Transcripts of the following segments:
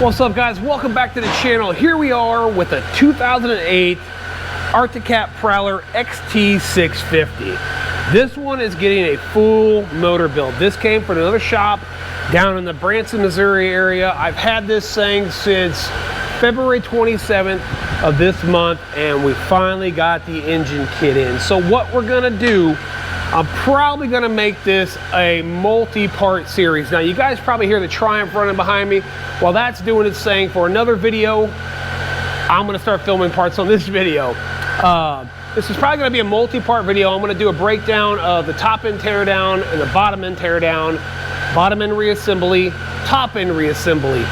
What's up, guys? Welcome back to the channel. Here we are with a 2008 Arctic Cat Prowler xt650. This one is getting a full motor build. This came from another shop down in the Branson, Missouri area. I've had this thing since February 27th of this month, and we finally got the engine kit in. So what we're gonna do, I'm probably gonna make this a multi-part series. Now you guys probably hear the Triumph running behind me. While that's doing its thing, for another video, I'm gonna start filming parts on this video. This is probably gonna be a multi-part video. I'm gonna do a breakdown of the top end teardown and the bottom end teardown, bottom end reassembly, top end reassembly.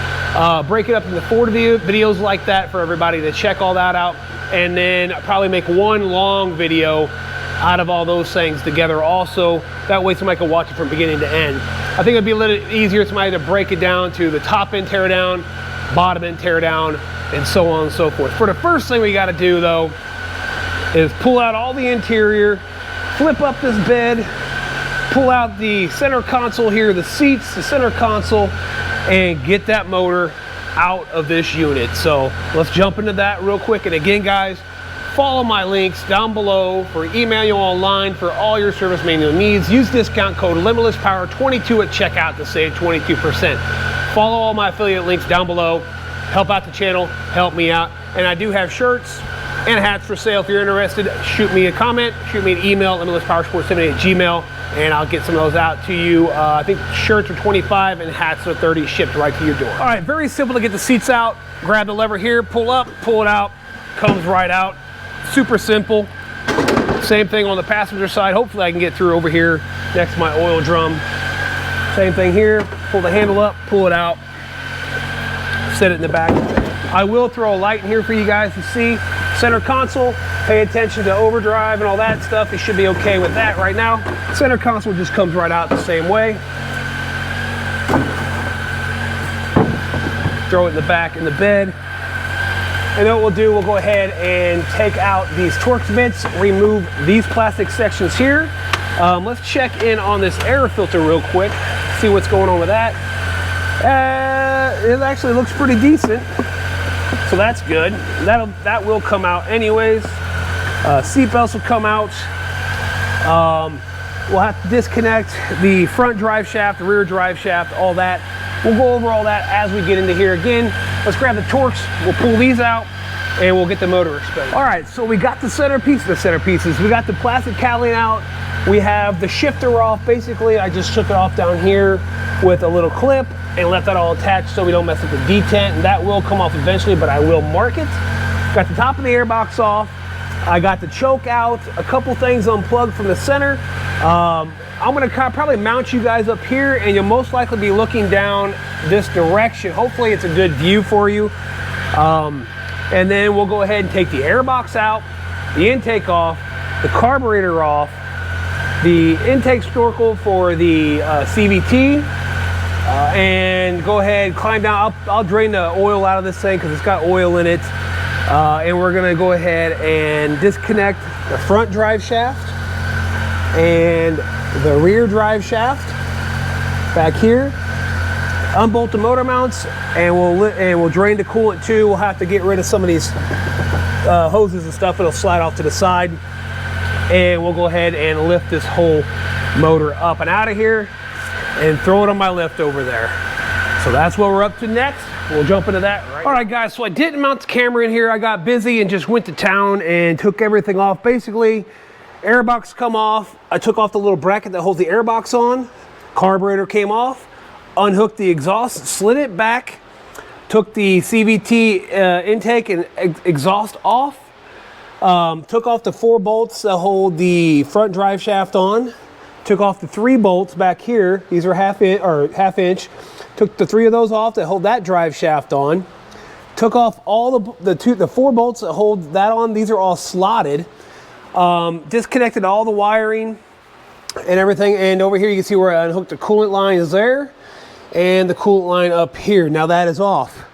Break it up into 4 videos like that for everybody to check all that out. And then probably make one long video out of all those things together also. That way somebody can watch it from beginning to end. I think it'd be a little easier somebody to break it down to the top end teardown, bottom end teardown, and so on and so forth. For the first thing we gotta do though, is pull out all the interior, flip up this bed, pull out the center console here, the seats, the center console, and get that motor out of this unit. So let's jump into that real quick. And again, guys, follow my links down below for email online for all your service manual needs. Use discount code LimitlessPower22 at checkout to save 22%. Follow all my affiliate links down below. Help out the channel, help me out. And I do have shirts and hats for sale. If you're interested, shoot me a comment, shoot me an email, limitlesspowersports78@gmail.com, and I'll get some of those out to you. I think shirts are 25 and hats are 30, shipped right to your door. All right, very simple to get the seats out. Grab the lever here, pull up, pull it out, comes right out. Super simple. Same thing on the passenger side. Hopefully I can get through over here next to my oil drum. Same thing here. Pull the handle up, pull it out, set it in the back. I will throw a light in here for you guys to see. Center console, pay attention to overdrive and all that stuff. You should be okay with that right now. Center console just comes right out the same way. Throw it in the back in the bed. And then what we'll do, we'll go ahead and take out these Torx bits, remove these plastic sections here. Let's check in on this air filter real quick, see what's going on with that. It actually looks pretty decent, so that's good. That will come out anyways. Seat belts will come out. We'll have to disconnect the front drive shaft, the rear drive shaft, all that. We'll go over all that as we get into here. Again, let's grab the Torx, we'll pull these out, and we'll get the motor exposed. All right, so we got the centerpieces. We got the plastic cowling out. We have the shifter off. Basically, I just took it off down here with a little clip and left that all attached so we don't mess up the detent. And that will come off eventually, but I will mark it. Got the top of the airbox off. I got the choke out. A couple things unplugged from the center. I'm gonna probably mount you guys up here, and you'll most likely be looking down this direction. Hopefully it's a good view for you. And then we'll go ahead and take the airbox out, the intake off, the carburetor off, the intake snorkel for the CVT, and go ahead, climb down. I'll drain the oil out of this thing because it's got oil in it. And we're gonna go ahead and disconnect the front drive shaft and the rear drive shaft back here. Unbolt the motor mounts, and we'll drain the coolant too. We'll have to get rid of some of these hoses and stuff. It'll slide off to the side, and we'll go ahead and lift this whole motor up and out of here and throw it on my lift over there. So that's what we're up to next. We'll jump into that right now. All right, guys, so I didn't mount the camera in here. I got busy and just went to town and took everything off. Basically, airbox come off. I took off the little bracket that holds the airbox on. Carburetor came off. Unhooked the exhaust, slid it back. Took the CVT intake and exhaust off. Took off the 4 bolts that hold the front drive shaft on. Took off the 3 bolts back here. These are half inch. Took the 3 of those off that hold that drive shaft on. Took off all the 4 bolts that hold that on. These are all slotted. Disconnected all the wiring and everything. And over here you can see where I unhooked the coolant line is there, and the coolant line up here. Now that is off.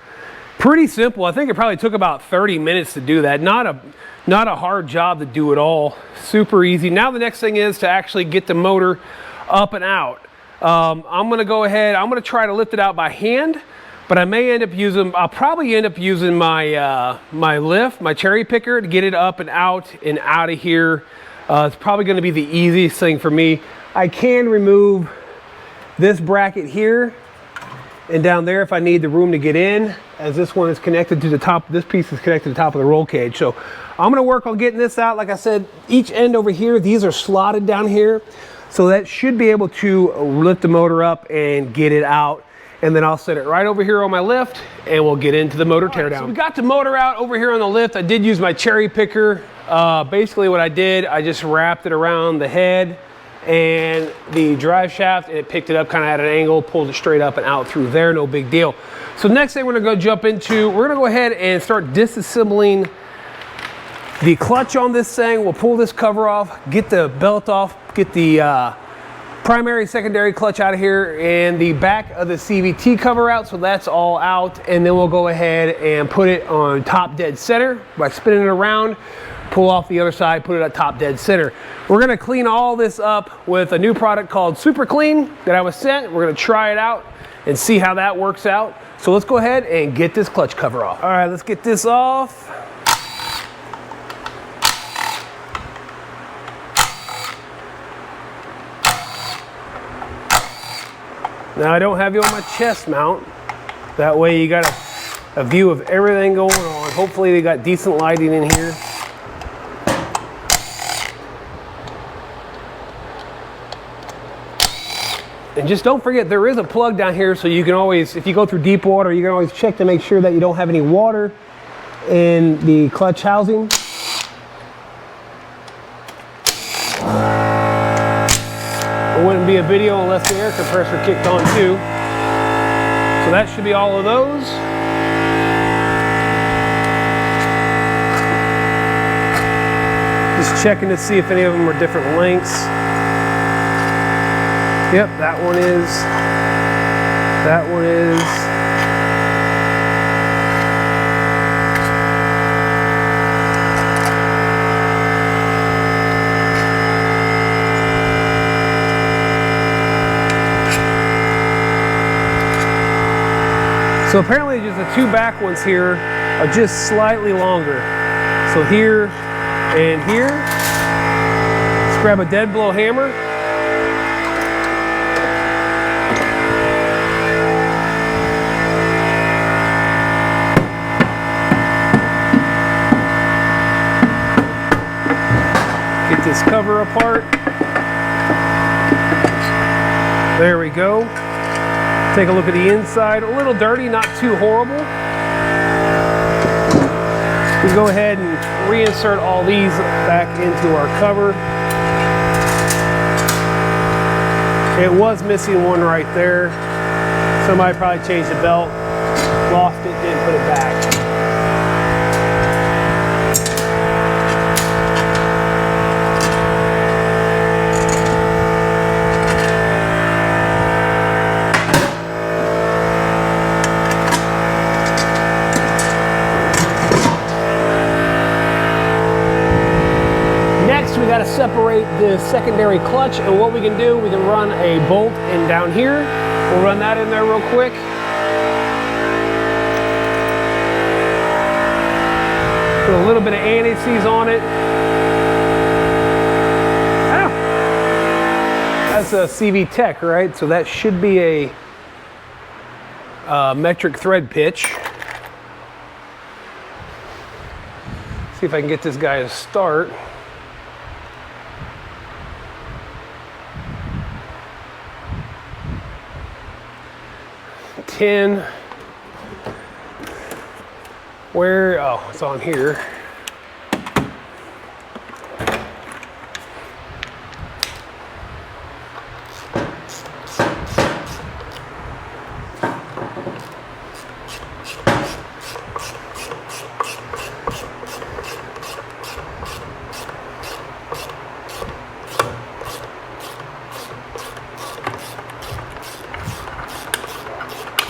Pretty simple. I think it probably took about 30 minutes to do that. Not a hard job to do it all. Super easy. Now the next thing is to actually get the motor up and out. I'm gonna go ahead, I'm gonna try to lift it out by hand. But I may end up using, I'll probably end up using my my lift, my cherry picker, to get it up and out of here. It's probably going to be the easiest thing for me. I can remove this bracket here and down there if I need the room to get in, as this one is connected to the top. This piece is connected to the top of the roll cage. So I'm going to work on getting this out. Like I said, each end over here, these are slotted down here. So that should be able to lift the motor up and get it out. And then I'll set it right over here on my lift and we'll get into the motor teardown. So we got the motor out over here on the lift. I did use my cherry picker. Basically what I did, I just wrapped it around the head and the drive shaft, and it picked it up kind of at an angle, pulled it straight up and out through there, no big deal. So next thing we're gonna go jump into, we're gonna go ahead and start disassembling the clutch on this thing. We'll pull this cover off, get the belt off, get the primary, secondary clutch out of here, and the back of the CVT cover out, so that's all out. And then we'll go ahead and put it on top dead center by spinning it around, pull off the other side, put it at top dead center. We're gonna clean all this up with a new product called Super Clean that I was sent. We're gonna try it out and see how that works out. So let's go ahead and get this clutch cover off. All right, let's get this off. Now I don't have you on my chest mount. That way you got a view of everything going on. Hopefully they got decent lighting in here. And just don't forget, there is a plug down here, so you can always, if you go through deep water, you can always check to make sure that you don't have any water in the clutch housing. It wouldn't be a video unless the air compressor kicked on too. So that should be all of those. Just checking to see if any of them are different lengths. Yep, that one is. That one is. So apparently just the two back ones here are just slightly longer. So here and here. Let's grab a dead blow hammer. Get this cover apart. There we go. Take a look at the inside. A little dirty, not too horrible. We go ahead and reinsert all these back into our cover. It was missing one right there. Somebody probably changed the belt, lost it, didn't put it back. We got to separate the secondary clutch, and what we can do, we can run a bolt in down here. We'll run that in there real quick. Put a little bit of anti-seize on it. Ah, that's a CV Tech, right? So that should be a metric thread pitch. See if I can get this guy to start. 10. Where? Oh, it's on here.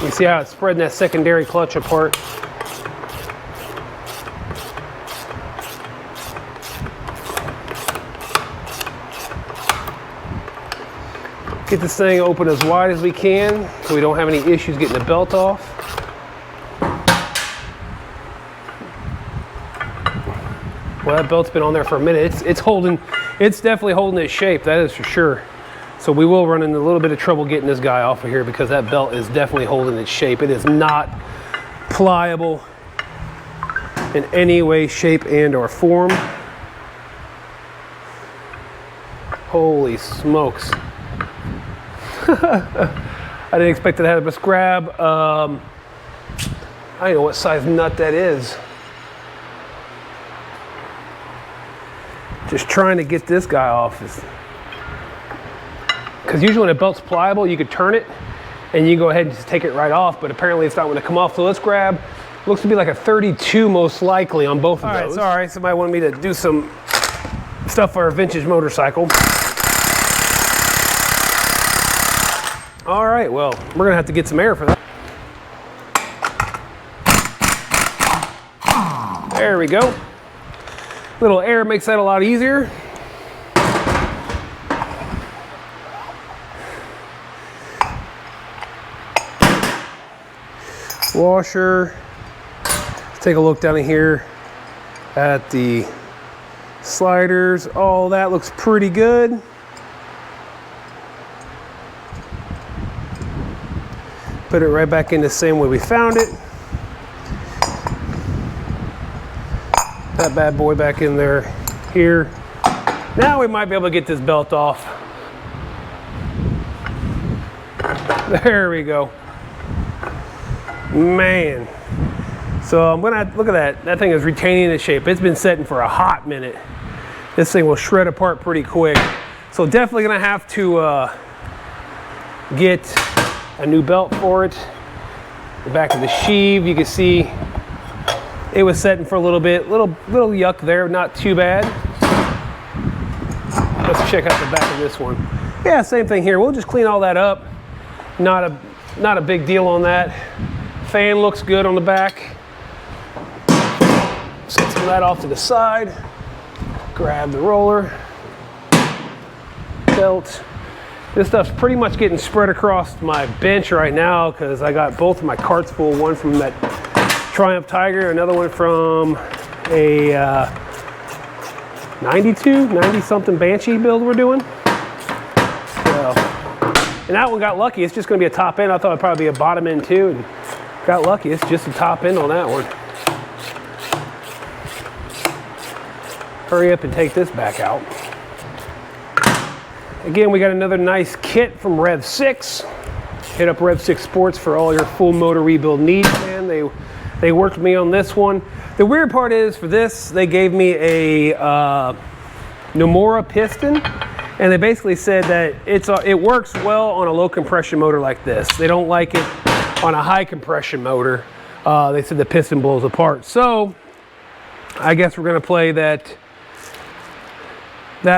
You see how it's spreading that secondary clutch apart. Get this thing open as wide as we can so we don't have any issues getting the belt off. Well, that belt's been on there for a minute. It's definitely holding its shape, that is for sure. So we will run into a little bit of trouble getting this guy off of here because that belt is definitely holding its shape. It is not pliable in any way, shape, and or form. Holy smokes. I didn't expect it to have this grab. I don't know what size nut that is. Just trying to get this guy off. Because usually when a belt's pliable, you could turn it and you go ahead and just take it right off, but apparently it's not going to come off. So let's grab, looks to be like a 32 most likely on both of those. All right, sorry, somebody wanted me to do some stuff for a vintage motorcycle. All right, well, we're going to have to get some air for that. There we go. Little air makes that a lot easier. Washer. Let's take a look down in here at the sliders. All that looks pretty good. Put it right back in the same way we found it. That bad boy back in there here. Now we might be able to get this belt off. There we go. Man. So I'm gonna look at that. That thing is retaining its shape. It's been setting for a hot minute. This thing will shred apart pretty quick. So definitely gonna have to get a new belt for it. The back of the sheave, you can see it was setting for a little bit. Little yuck there, not too bad. Let's check out the back of this one. Yeah, same thing here. We'll just clean all that up. Not a big deal on that. Fan looks good on the back. Set some of that off to the side. Grab the roller. Belt. This stuff's pretty much getting spread across my bench right now because I got both of my carts full. One from that Triumph Tiger, another one from a 90-something Banshee build we're doing. So, and that one got lucky. It's just going to be a top end. I thought it'd probably be a bottom end too. And got lucky. It's just a top end on that one. Hurry up and take this back out. Again, we got another nice kit from Rev 6. Hit up Rev 6 Sports for all your full motor rebuild needs, man. They worked with me on this one. The weird part is for this, they gave me a Nomura piston, and they basically said that it works well on a low compression motor like this. They don't like it on a high compression motor. They said the piston blows apart. So I guess we're gonna play that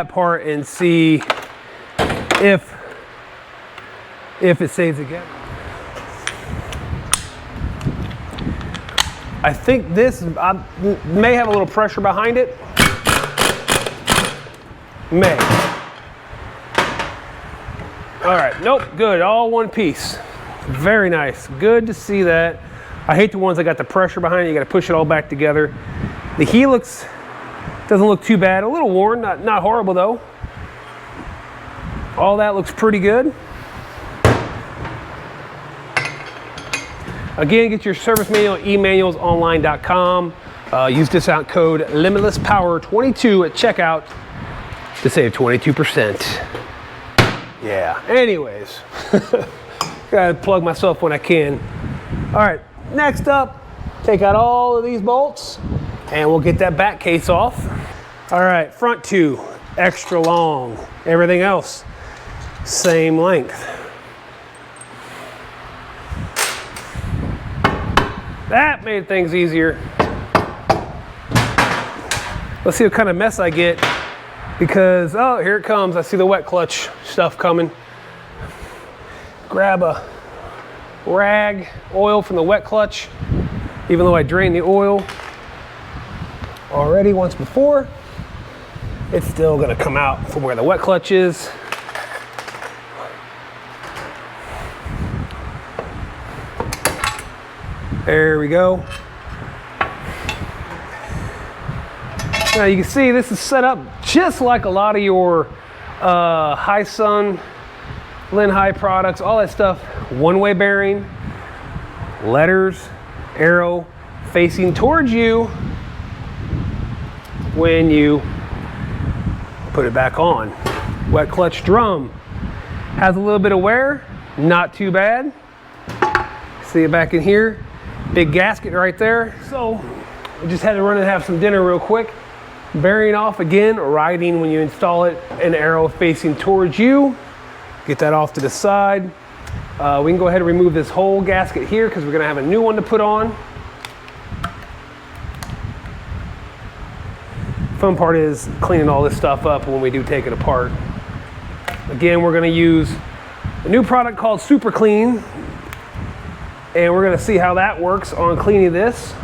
part and see if it saves again. I think this may have a little pressure behind it. May. All right, nope, good, all one piece. Very nice, good to see that. I hate the ones that got the pressure behind it. You got to push it all back together. The helix doesn't look too bad. A little worn, not horrible though. All that looks pretty good. Again, get your service manual at emanualsonline.com. Use discount code LimitlessPower22 at checkout to save 22%. Yeah, anyways. Gotta plug myself when I can. All right, next up, take out all of these bolts and we'll get that back case off. All right, front two, extra long. Everything else, same length. That made things easier. Let's see what kind of mess I get because, oh, here it comes. I see the wet clutch stuff coming. Grab a rag, oil from the wet clutch, even though I drained the oil already once before, it's still gonna come out from where the wet clutch is. There we go. Now you can see this is set up just like a lot of your high sun, Lin High products, all that stuff. One-way bearing, letters, arrow facing towards you when you put it back on. Wet clutch drum has a little bit of wear, not too bad. See it back in here, big gasket right there. So we just had to run and have some dinner real quick. Bearing off again, riding when you install it, an arrow facing towards you. Get that off to the side. We can go ahead and remove this whole gasket here because we're gonna have a new one to put on. Fun part is cleaning all this stuff up when we do take it apart. Again, we're gonna use a new product called Super Clean, and we're gonna see how that works on cleaning this.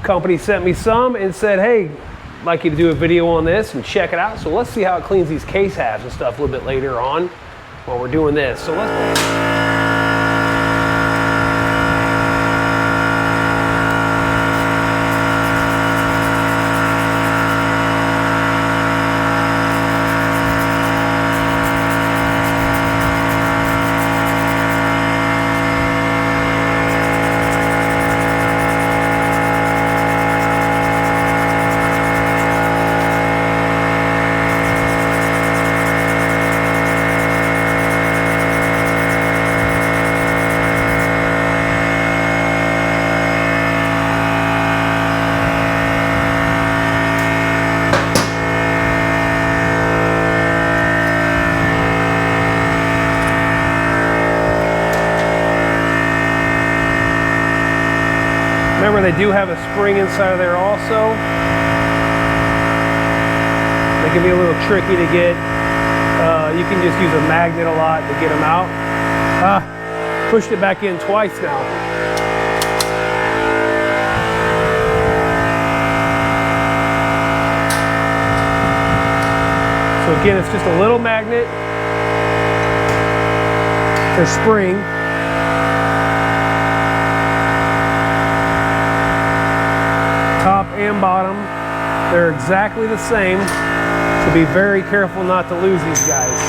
Company sent me some and said, hey, I'd like you to do a video on this and check it out. So let's see how it cleans these case halves and stuff a little bit later on while we're doing this. So let's go. Remember, they do have a spring inside of there also. They can be a little tricky to get. You can just use a magnet a lot to get them out. Pushed it back in twice now. So again, it's just a little magnet or spring. Top and bottom, they're exactly the same, so be very careful not to lose these guys.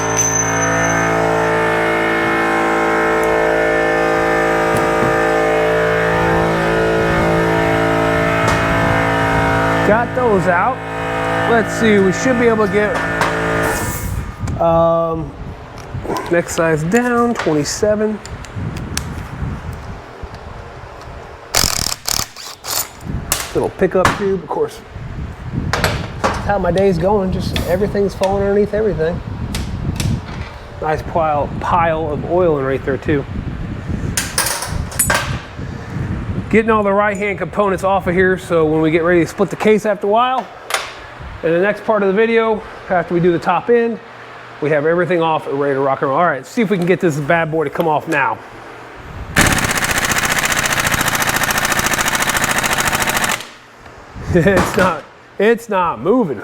Got those out. Let's see, we should be able to get next size down, 27. Little pickup tube, of course. That's how my day's going, just everything's falling underneath everything. Nice pile of oil in right there too. Getting all the right-hand components off of here, so when we get ready to split the case after a while, in the next part of the video, after we do the top end, we have everything off and ready to rock and roll. All right, see if we can get this bad boy to come off now. It's not moving.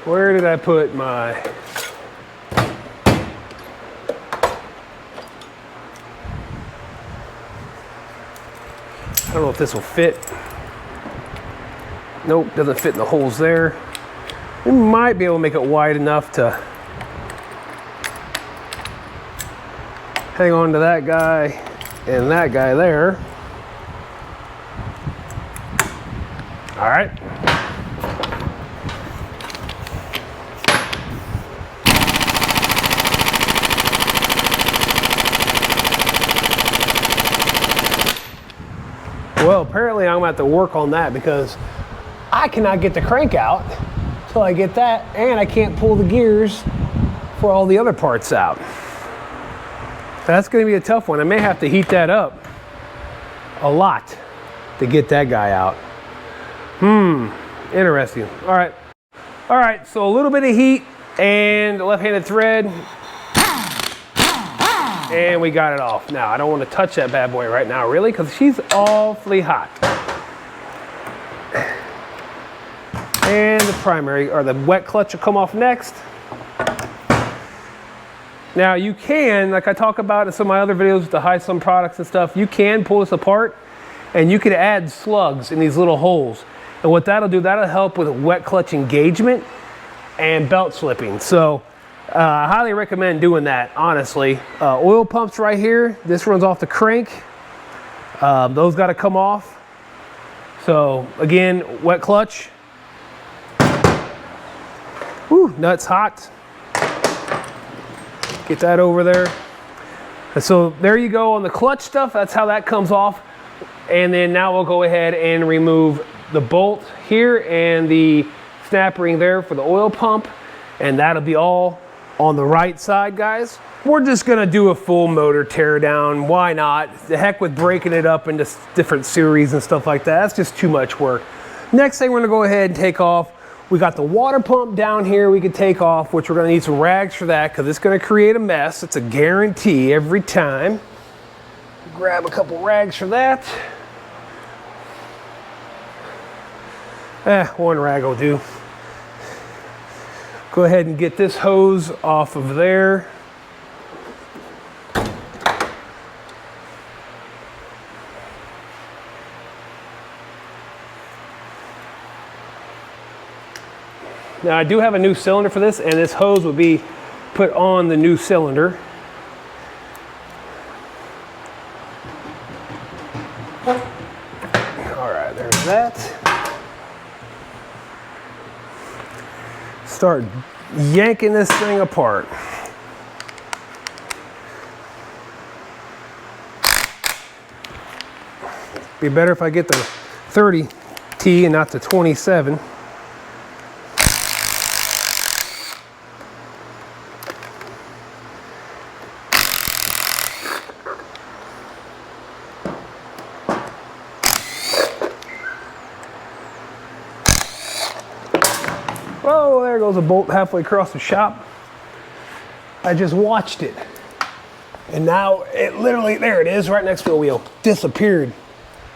Where did I put my... I don't know if this will fit. Nope, doesn't fit in the holes there. We might be able to make it wide enough to hang on to that guy and that guy there. All right. Well, apparently I'm going to have to work on that because I cannot get the crank out until I get that, and I can't pull the gears for all the other parts out. That's going to be a tough one. I may have to heat that up a lot to get that guy out. Interesting. All right, so a little bit of heat and left-handed thread, and we got it off. Now, I don't want to touch that bad boy right now, really, because she's awfully hot. And the primary, or the wet clutch will come off next. Now you can, like I talk about in some of my other videos with the HiFloFiltro products and stuff, you can pull this apart and you could add slugs in these little holes. And what that'll do, that'll help with wet clutch engagement and belt slipping. So I highly recommend doing that, honestly. Oil pumps right here, this runs off the crank. Those got to come off. So again, wet clutch. Whew, nuts hot. Get that over there. And so there you go on the clutch stuff. That's how that comes off. And then now we'll go ahead and remove the bolt here and the snap ring there for the oil pump. And that'll be all on the right side, guys. We're just gonna do a full motor teardown. Why not? The heck with breaking it up into different series and stuff like that. That's just too much work. Next thing we're gonna go ahead and take off, we got the water pump down here we could take off, which we're gonna need some rags for that because it's gonna create a mess. It's a guarantee every time. Grab a couple rags for that. One rag will do. Go ahead and get this hose off of there. Now I do have a new cylinder for this, and this hose will be put on the new cylinder. All right, there's that. Start yanking this thing apart. Be better if I get the 30T and not the 27. Oh, there goes a bolt halfway across the shop. I just watched it. And now it literally, there it is, right next to the wheel. Disappeared.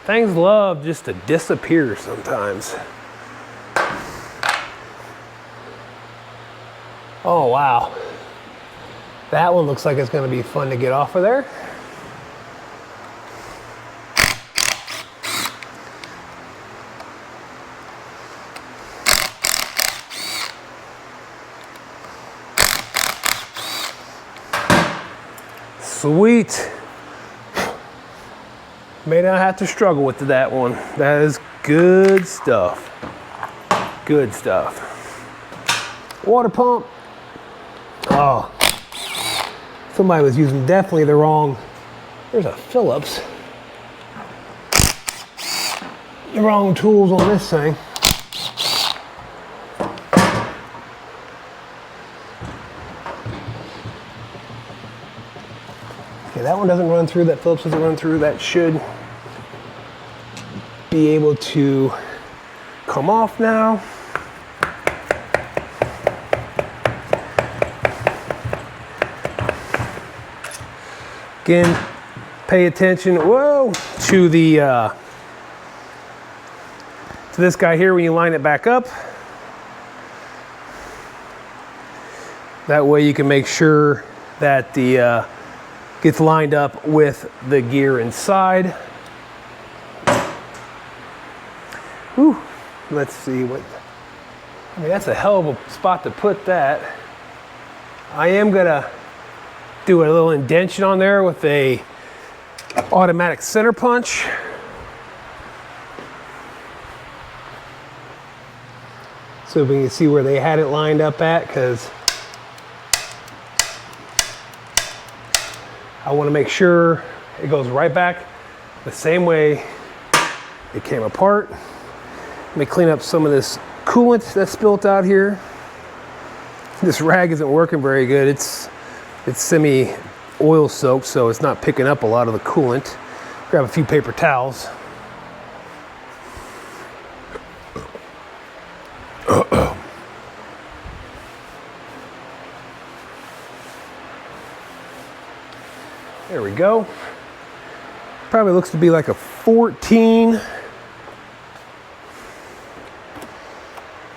Things love just to disappear sometimes. Oh, wow. That one looks like it's gonna be fun to get off of there. Sweet. May not have to struggle with that one. That is good stuff. Good stuff. Water pump. Oh, somebody was using definitely the wrong, there's a Phillips. The wrong tools on this thing. Okay, that one doesn't run through, that Phillips doesn't run through. That should be able to come off now. Again, pay attention, whoa, to the to this guy here when you line it back up. That way you can make sure that the gets lined up with the gear inside. Whew. Let's see what, I mean, that's a hell of a spot to put that. I am gonna do a little indention on there with a automatic center punch. So we can see where they had it lined up at, because I want to make sure it goes right back the same way it came apart. Let me clean up some of this coolant that's spilt out here. This rag isn't working very good. It's semi oil soaked, so it's not picking up a lot of the coolant. Grab a few paper towels. There we go. Probably looks to be like a 14.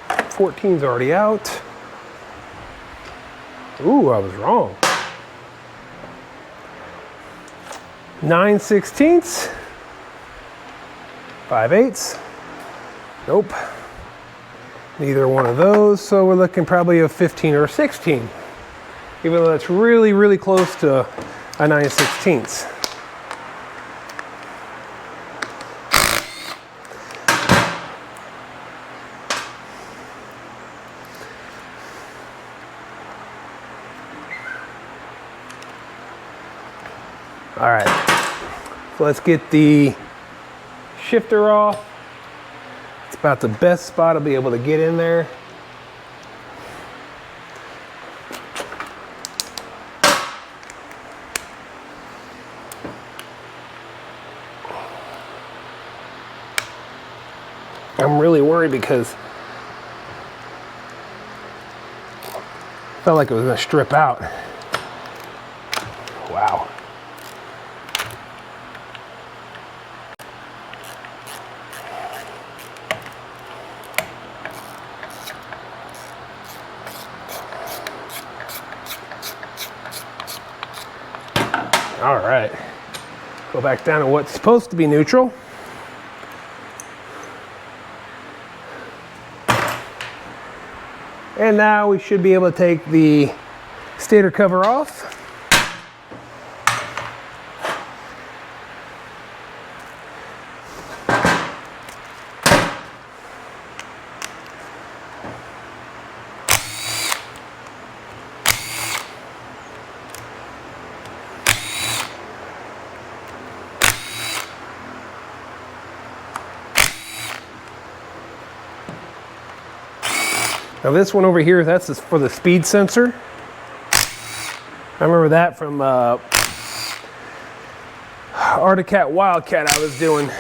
14's already out. Ooh, I was wrong. 9/16, 5/8. Nope. Neither one of those. So we're looking probably a 15 or a 16. Even though that's really, really close to a 9/16. All right, so let's get the shifter off. It's about the best spot I'll be able to get in there. I'm really worried because I felt like it was gonna strip out. Wow. All right, go back down to what's supposed to be neutral. And now we should be able to take the stator cover off. Now this one over here, that's for the speed sensor. I remember that from Arctic Wildcat I was doing.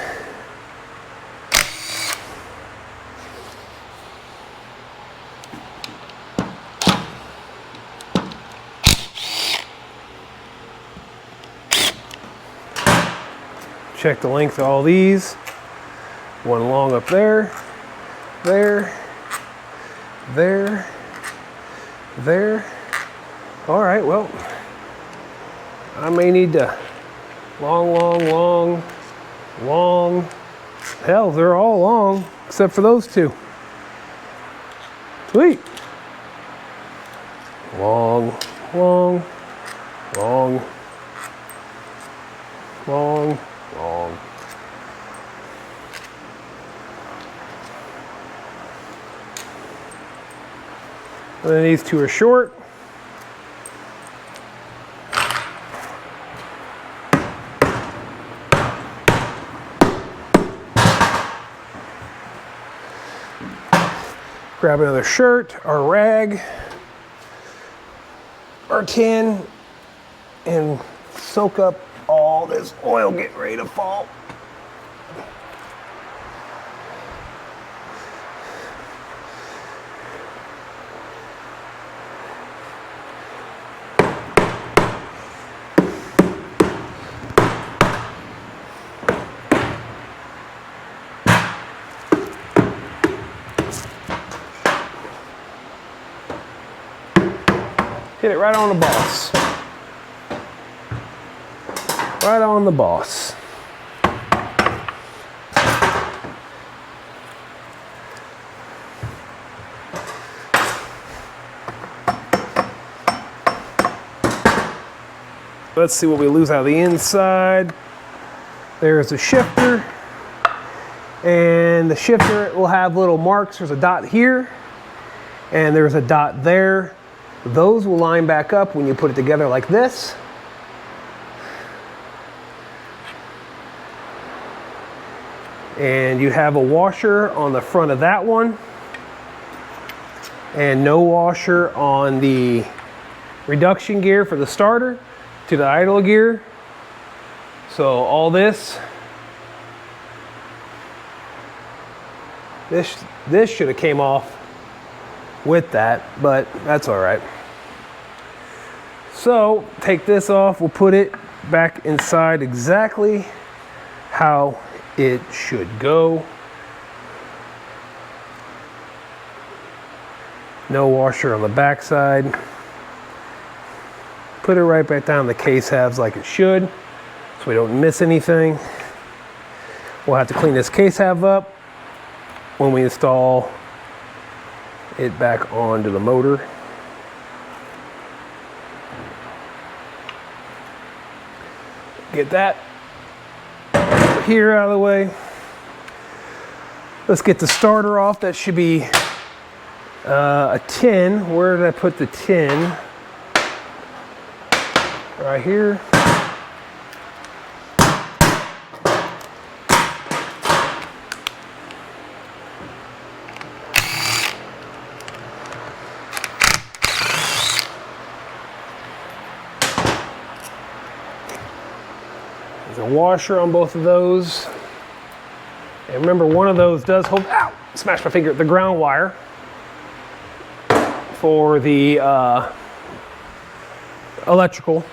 Check the length of all these. One long up there, there, there, there. All right, well, I may need to long. Hell, they're all long, except for those two. Sweet. Long. And then these two are short. Grab another shirt or rag or tin and soak up all this oil getting ready to fall. Hit it right on the boss. Right on the boss. Let's see what we lose out of the inside. There's a shifter. And the shifter will have little marks. There's a dot here. And there's a dot there. Those will line back up when you put it together like this. And you have a washer on the front of that one. And no washer on the reduction gear for the starter to the idle gear. So all this should have came off with that, but that's all right. So take this off, we'll put it back inside exactly how it should go. No washer on the back side. Put it right back down the case halves like it should. So so we don't miss anything. We'll have to clean this case half up when we install it back onto the motor. Get that over here out of the way. Let's get the starter off. That should be a tin. Where did I put the tin? Right here. There's a washer on both of those. And remember, one of those does hold, ow, smashed my finger, the ground wire for the electrical.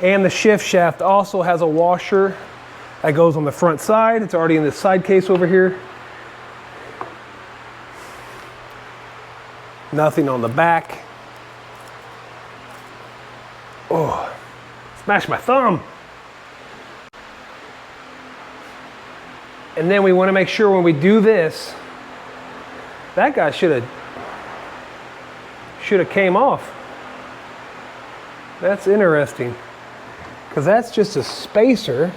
And the shift shaft also has a washer that goes on the front side. It's already in the side case over here. Nothing on the back. Oh, smashed my thumb. And then we want to make sure when we do this, that guy should have came off. That's interesting, because that's just a spacer.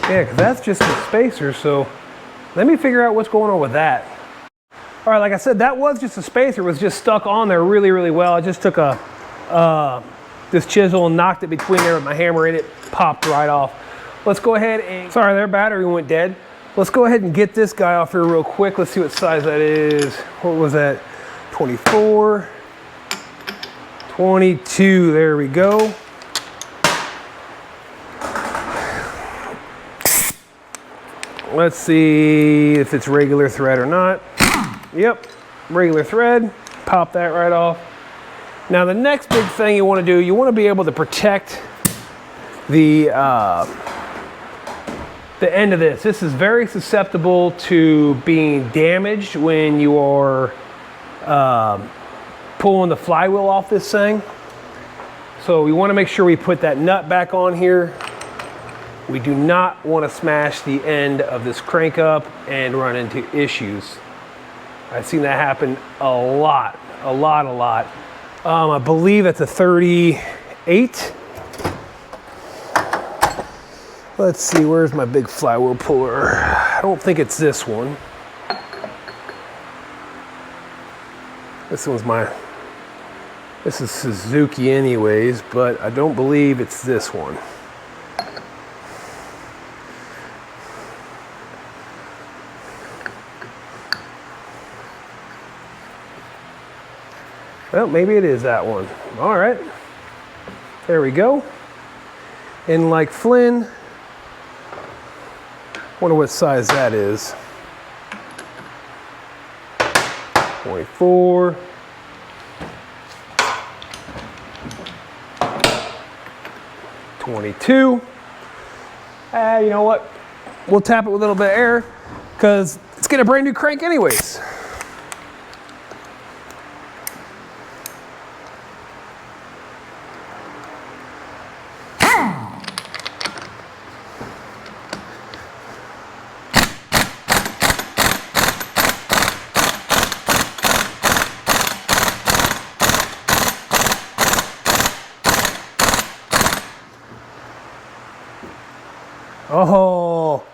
Yeah, because that's just a spacer, so let me figure out what's going on with that. All right, like I said, that was just a spacer. It was just stuck on there really, really well. I just took this chisel and knocked it between there with my hammer, and it popped right off. Let's go ahead and, sorry, their battery went dead. Let's go ahead and get this guy off here real quick. Let's see what size that is. What was that? 24, 22, there we go. Let's see if it's regular thread or not. Yep, regular thread. Pop that right off. Now the next big thing you want to do, you want to be able to protect the end of this. This is very susceptible to being damaged when you are pulling the flywheel off this thing. So we want to make sure we put that nut back on here. We do not want to smash the end of this crank up and run into issues. I've seen that happen a lot. I believe that's a 38. Let's see, where's my big flywheel puller? I don't think it's this one. This is Suzuki anyways, but I don't believe it's this one. Well, maybe it is that one. All right, there we go. And like Flynn, wonder what size that is. 24. 22. You know what? We'll tap it with a little bit of air because it's getting a brand new crank anyways. Oh,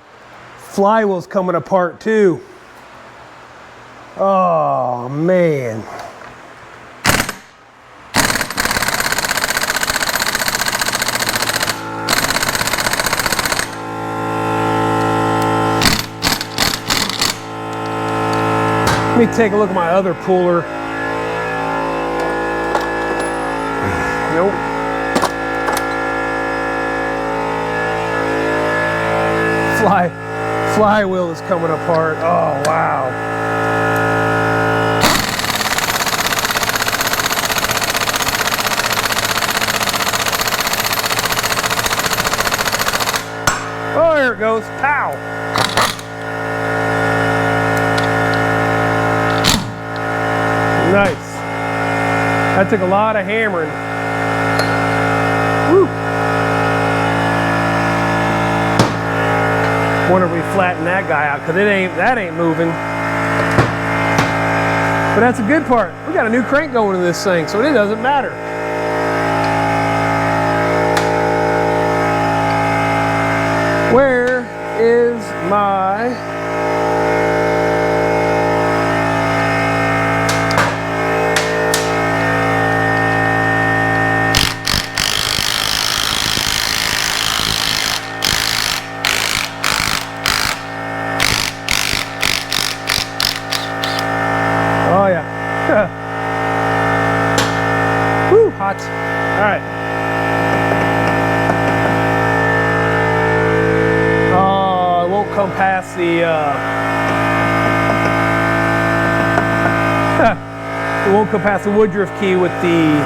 flywheel's coming apart too. Oh man. Let me take a look at my other puller. Nope. Flywheel is coming apart. Oh, wow. There it goes. Pow. Nice. That took a lot of hammering. Woo. Wonder if we flatten that guy out, because that ain't moving. But that's a good part. We got a new crank going in this thing, so it doesn't matter. Where is my... Oh yeah. Woo, hot. All right. Oh, it won't come past the it won't come past the Woodruff key with the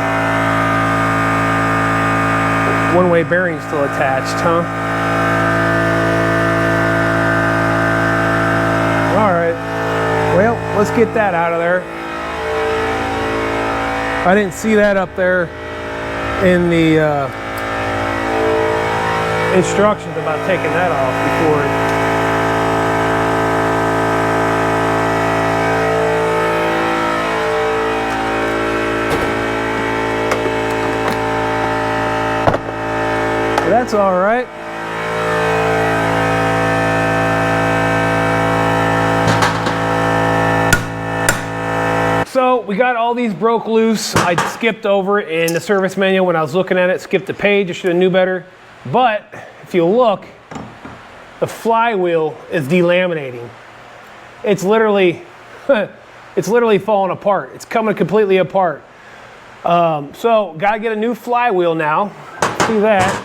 one-way bearing still attached, huh? All right. Well, let's get that out of there. I didn't see that up there in the instructions about taking that off before it. That's all right. So we got all these broke loose. I skipped over in the service manual when I was looking at it, skipped the page. I should have knew better. But if you look, the flywheel is delaminating. It's literally, falling apart. It's coming completely apart. So gotta get a new flywheel now. See that?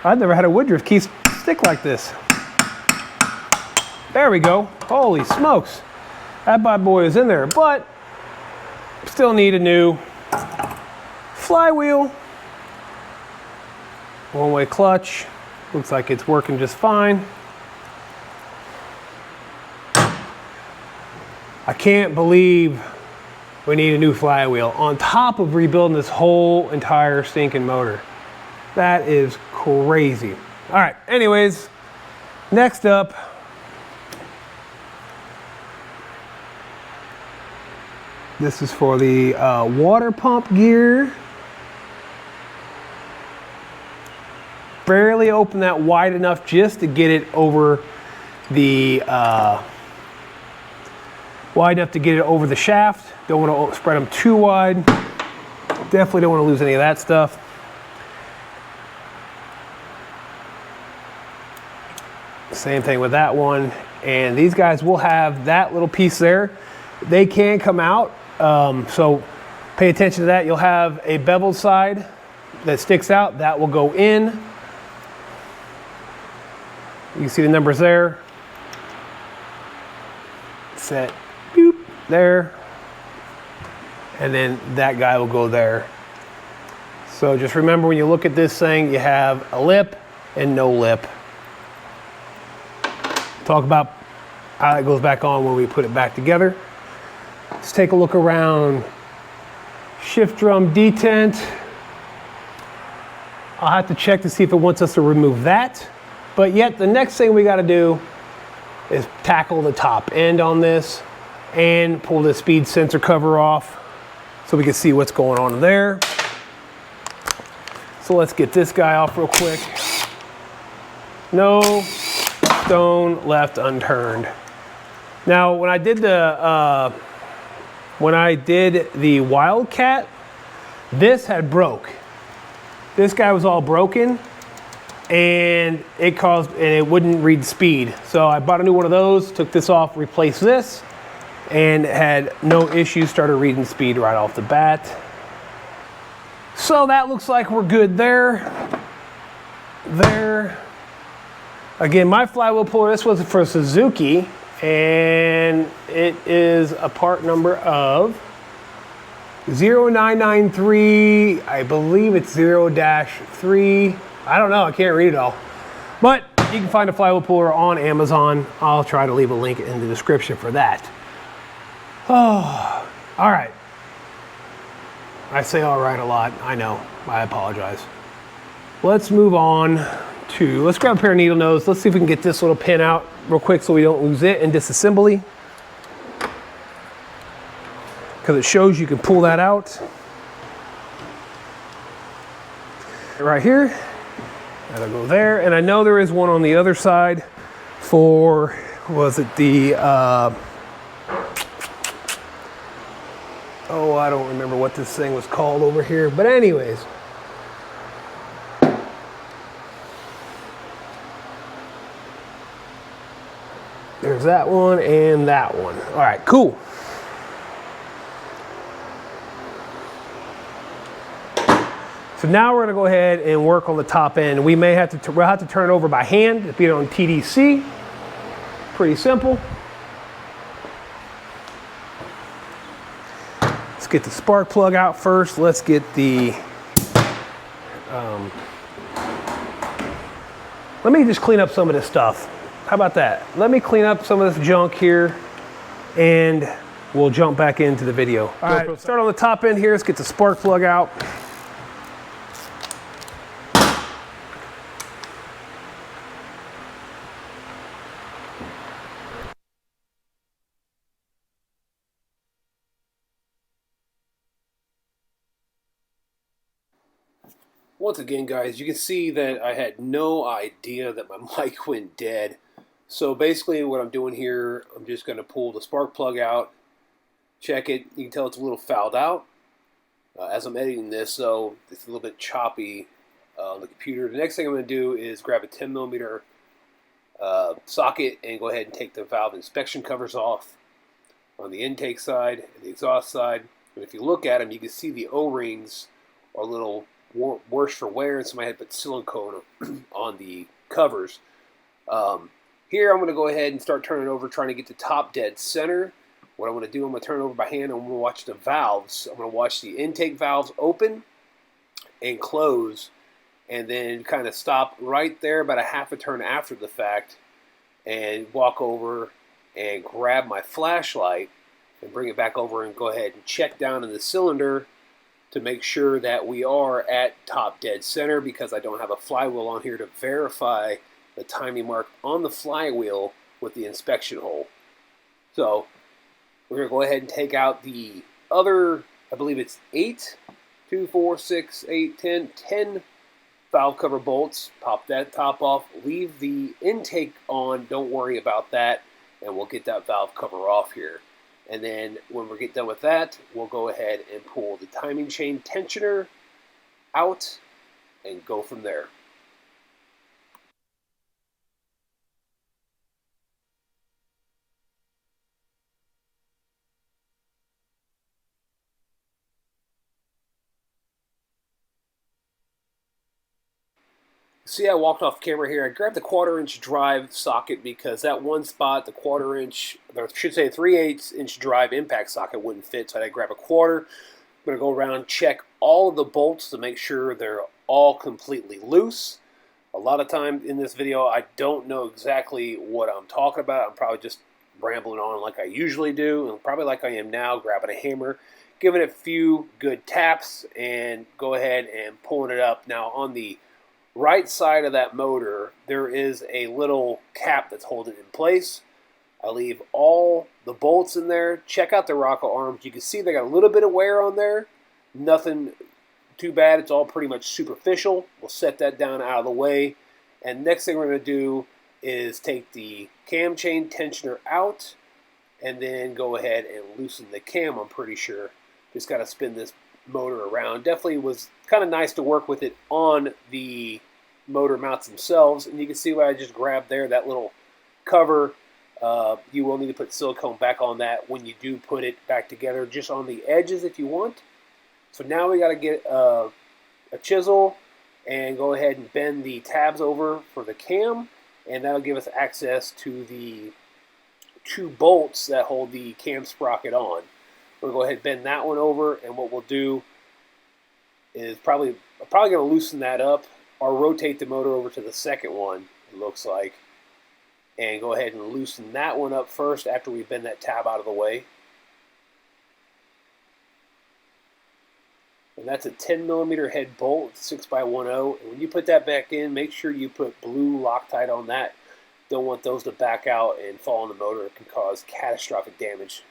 I've never had a Woodruff key stick like this. There we go. Holy smokes. That bad boy is in there, but still need a new flywheel. One-way clutch. Looks like it's working just fine. I can't believe we need a new flywheel on top of rebuilding this whole entire stinking motor. That is crazy. All right, anyways, next up, this is for the water pump gear. Barely open that wide enough just to get it over the wide enough to get it over the shaft. Don't want to spread them too wide. Definitely don't want to lose any of that stuff. Same thing with that one. And these guys will have that little piece there. They can come out. So pay attention to that. You'll have a beveled side that sticks out. That will go in. You can see the numbers there. Set, boop, there. And then that guy will go there. So just remember, when you look at this thing, you have a lip and no lip. Talk about how that goes back on when we put it back together. Let's take a look around. Shift drum detent. I'll have to check to see if it wants us to remove that. But yet the next thing we got to do is tackle the top end on this and pull the speed sensor cover off so we can see what's going on there. So let's get this guy off real quick. No stone left unturned. Now when I did the Wildcat, this had broke. This guy was all broken, and it wouldn't read speed. So I bought a new one of those, took this off, replaced this, and had no issues, started reading speed right off the bat. So that looks like we're good there. There. Again, my flywheel puller, this was for Suzuki, and it is a part number of 0993, I believe it's 0-3. I don't know, I can't read it all. But You can find a flywheel puller on Amazon. I'll try to leave a link in the description for that. Oh, all right. I say all right a lot. I know. I apologize. Let's move on to, let's grab a pair of needle nose. Let's see if we can get this little pin out real quick so we don't lose it in disassembly. Because it shows you can pull that out. Right here. That'll go there. And I know there is one on the other side for, was it the, oh, I don't remember what this thing was called over here. But anyways. There's that one and that one. All right, cool. So now we're gonna go ahead and work on the top end. We may have to, we'll have to turn it over by hand, if you on TDC. Pretty simple. Let's get the spark plug out first. Let's get the, let me just clean up some of this stuff. How about that? Let me clean up some of this junk here and we'll jump back into the video. All right, start on the top end here. Let's get the spark plug out. Once again, guys, you can see that I had no idea that my mic went dead. So basically what I'm doing here, I'm just going to pull the spark plug out, check it. You can tell it's a little fouled out as I'm editing this, so it's a little bit choppy on the computer. The next thing I'm going to do is grab a 10mm socket and go ahead and take the valve inspection covers off on the intake side and the exhaust side. And if you look at them, you can see the O-rings are a little worse for wear, and somebody had put silicone on the covers. Here I'm going to go ahead and start turning over, trying to get the top dead center. What I'm going to do, I'm going to turn it over by hand. I'm going to watch the valves. I'm going to watch the intake valves open and close, and then kind of stop right there about a half a turn after the fact and walk over and grab my flashlight and bring it back over and go ahead and check down in the cylinder to make sure that we are at top dead center, because I don't have a flywheel on here to verify the timing mark on the flywheel with the inspection hole. So we're going to go ahead and take out the other, I believe it's 10 valve cover bolts. Pop that top off, leave the intake on, don't worry about that, and we'll get that valve cover off here. And then when we get done with that, we'll go ahead and pull the timing chain tensioner out and go from there. See, I walked off camera here. I grabbed the 1/4" drive socket because that one spot, the 1/4", or I should say 3/8" drive impact socket wouldn't fit, so I had to grab a 1/4. I'm going to go around, check all of the bolts to make sure they're all completely loose. A lot of time in this video, I don't know exactly what I'm talking about. I'm probably just rambling on like I usually do, and probably like I am now, grabbing a hammer, giving it a few good taps, and go ahead and pulling it up. Now on the right side of that motor, there is a little cap that's holding it in place. I leave all the bolts in there. Check out the rocker arms. You can see they got a little bit of wear on there. Nothing too bad. It's all pretty much superficial. We'll set that down out of the way. And next thing we're going to do is take the cam chain tensioner out and then go ahead and loosen the cam, I'm pretty sure. Just got to spin this motor around. Definitely was kind of nice to work with it on the motor mounts themselves, and you can see what I just grabbed there, that little cover. You will need to put silicone back on that when you do put it back together, just on the edges if you want. So now we got to get a chisel and go ahead and bend the tabs over for the cam, and that'll give us access to the 2 bolts that hold the cam sprocket on. We'll go ahead and bend that one over, and what we'll do is probably going to loosen that up or rotate the motor over to the second one. looks like, and go ahead and loosen that one up first after we bend that tab out of the way. And that's a 10mm head bolt, 6x10. And when you put that back in, make sure you put blue Loctite on that. Don't want those to back out and fall on the motor. It can cause catastrophic damage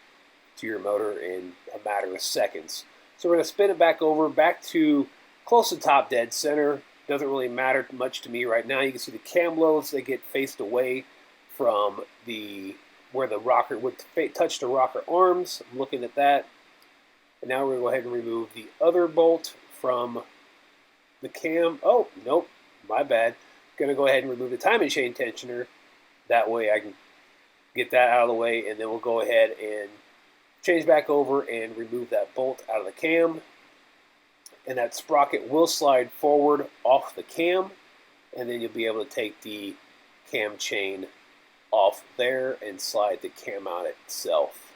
to your motor in a matter of seconds. So we're going to spin it back over, back to close to top dead center. Doesn't really matter much to me right now. You can see the cam loads, they get faced away from where the rocker would touch the rocker arms. I'm looking at that. And now we're going to go ahead and remove the other bolt from the cam. Oh, nope, my bad. Going to go ahead and remove the timing chain tensioner. That way I can get that out of the way, and then we'll go ahead and change back over and remove that bolt out of the cam. And that sprocket will slide forward off the cam, and then you'll be able to take the cam chain off there and slide the cam out itself.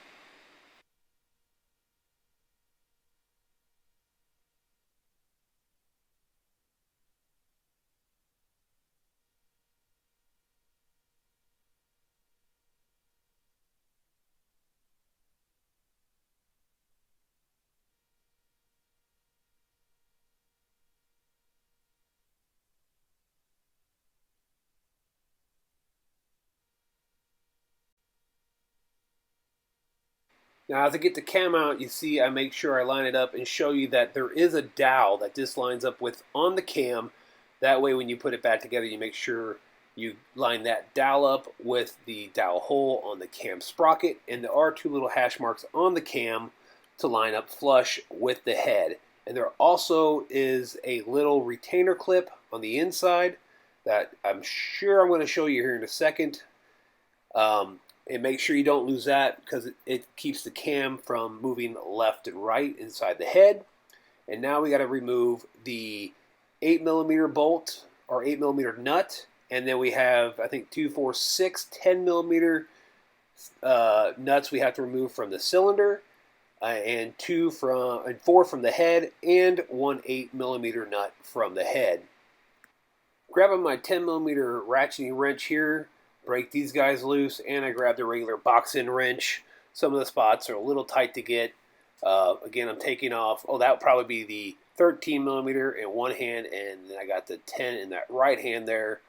Now, as I get the cam out, you see I make sure I line it up and show you that there is a dowel that this lines up with on the cam. That way, when you put it back together, you make sure you line that dowel up with the dowel hole on the cam sprocket. And there are two little hash marks on the cam to line up flush with the head. And there also is a little retainer clip on the inside that I'm sure I'm going to show you here in a second. And make sure you don't lose that because it keeps the cam from moving left and right inside the head. And now we got to remove the 8mm bolt or 8mm nut. And then we have, I think, 2, 4, 6 10mm nuts we have to remove from the cylinder. And 4 from the head, and 1 8mm nut from the head. Grabbing my 10mm ratcheting wrench here, break these guys loose, and I grabbed the regular box-in wrench. Some of the spots are a little tight to get. Again, I'm taking off, that would probably be the 13mm in one hand, and then I got the 10 in that right hand there,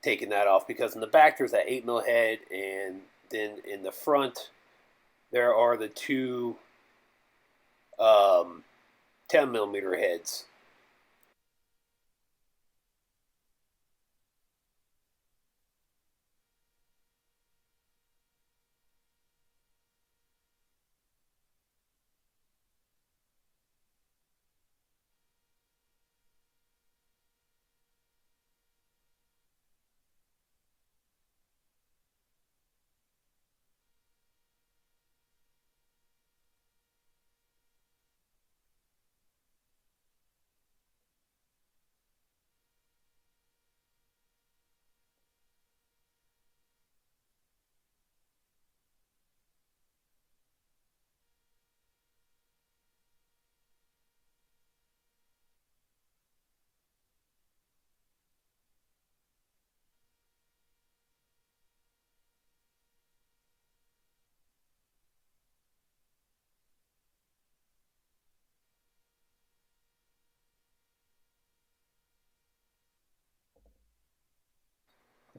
taking that off because in the back there's that 8mm head, and then in the front there are the two 10mm heads.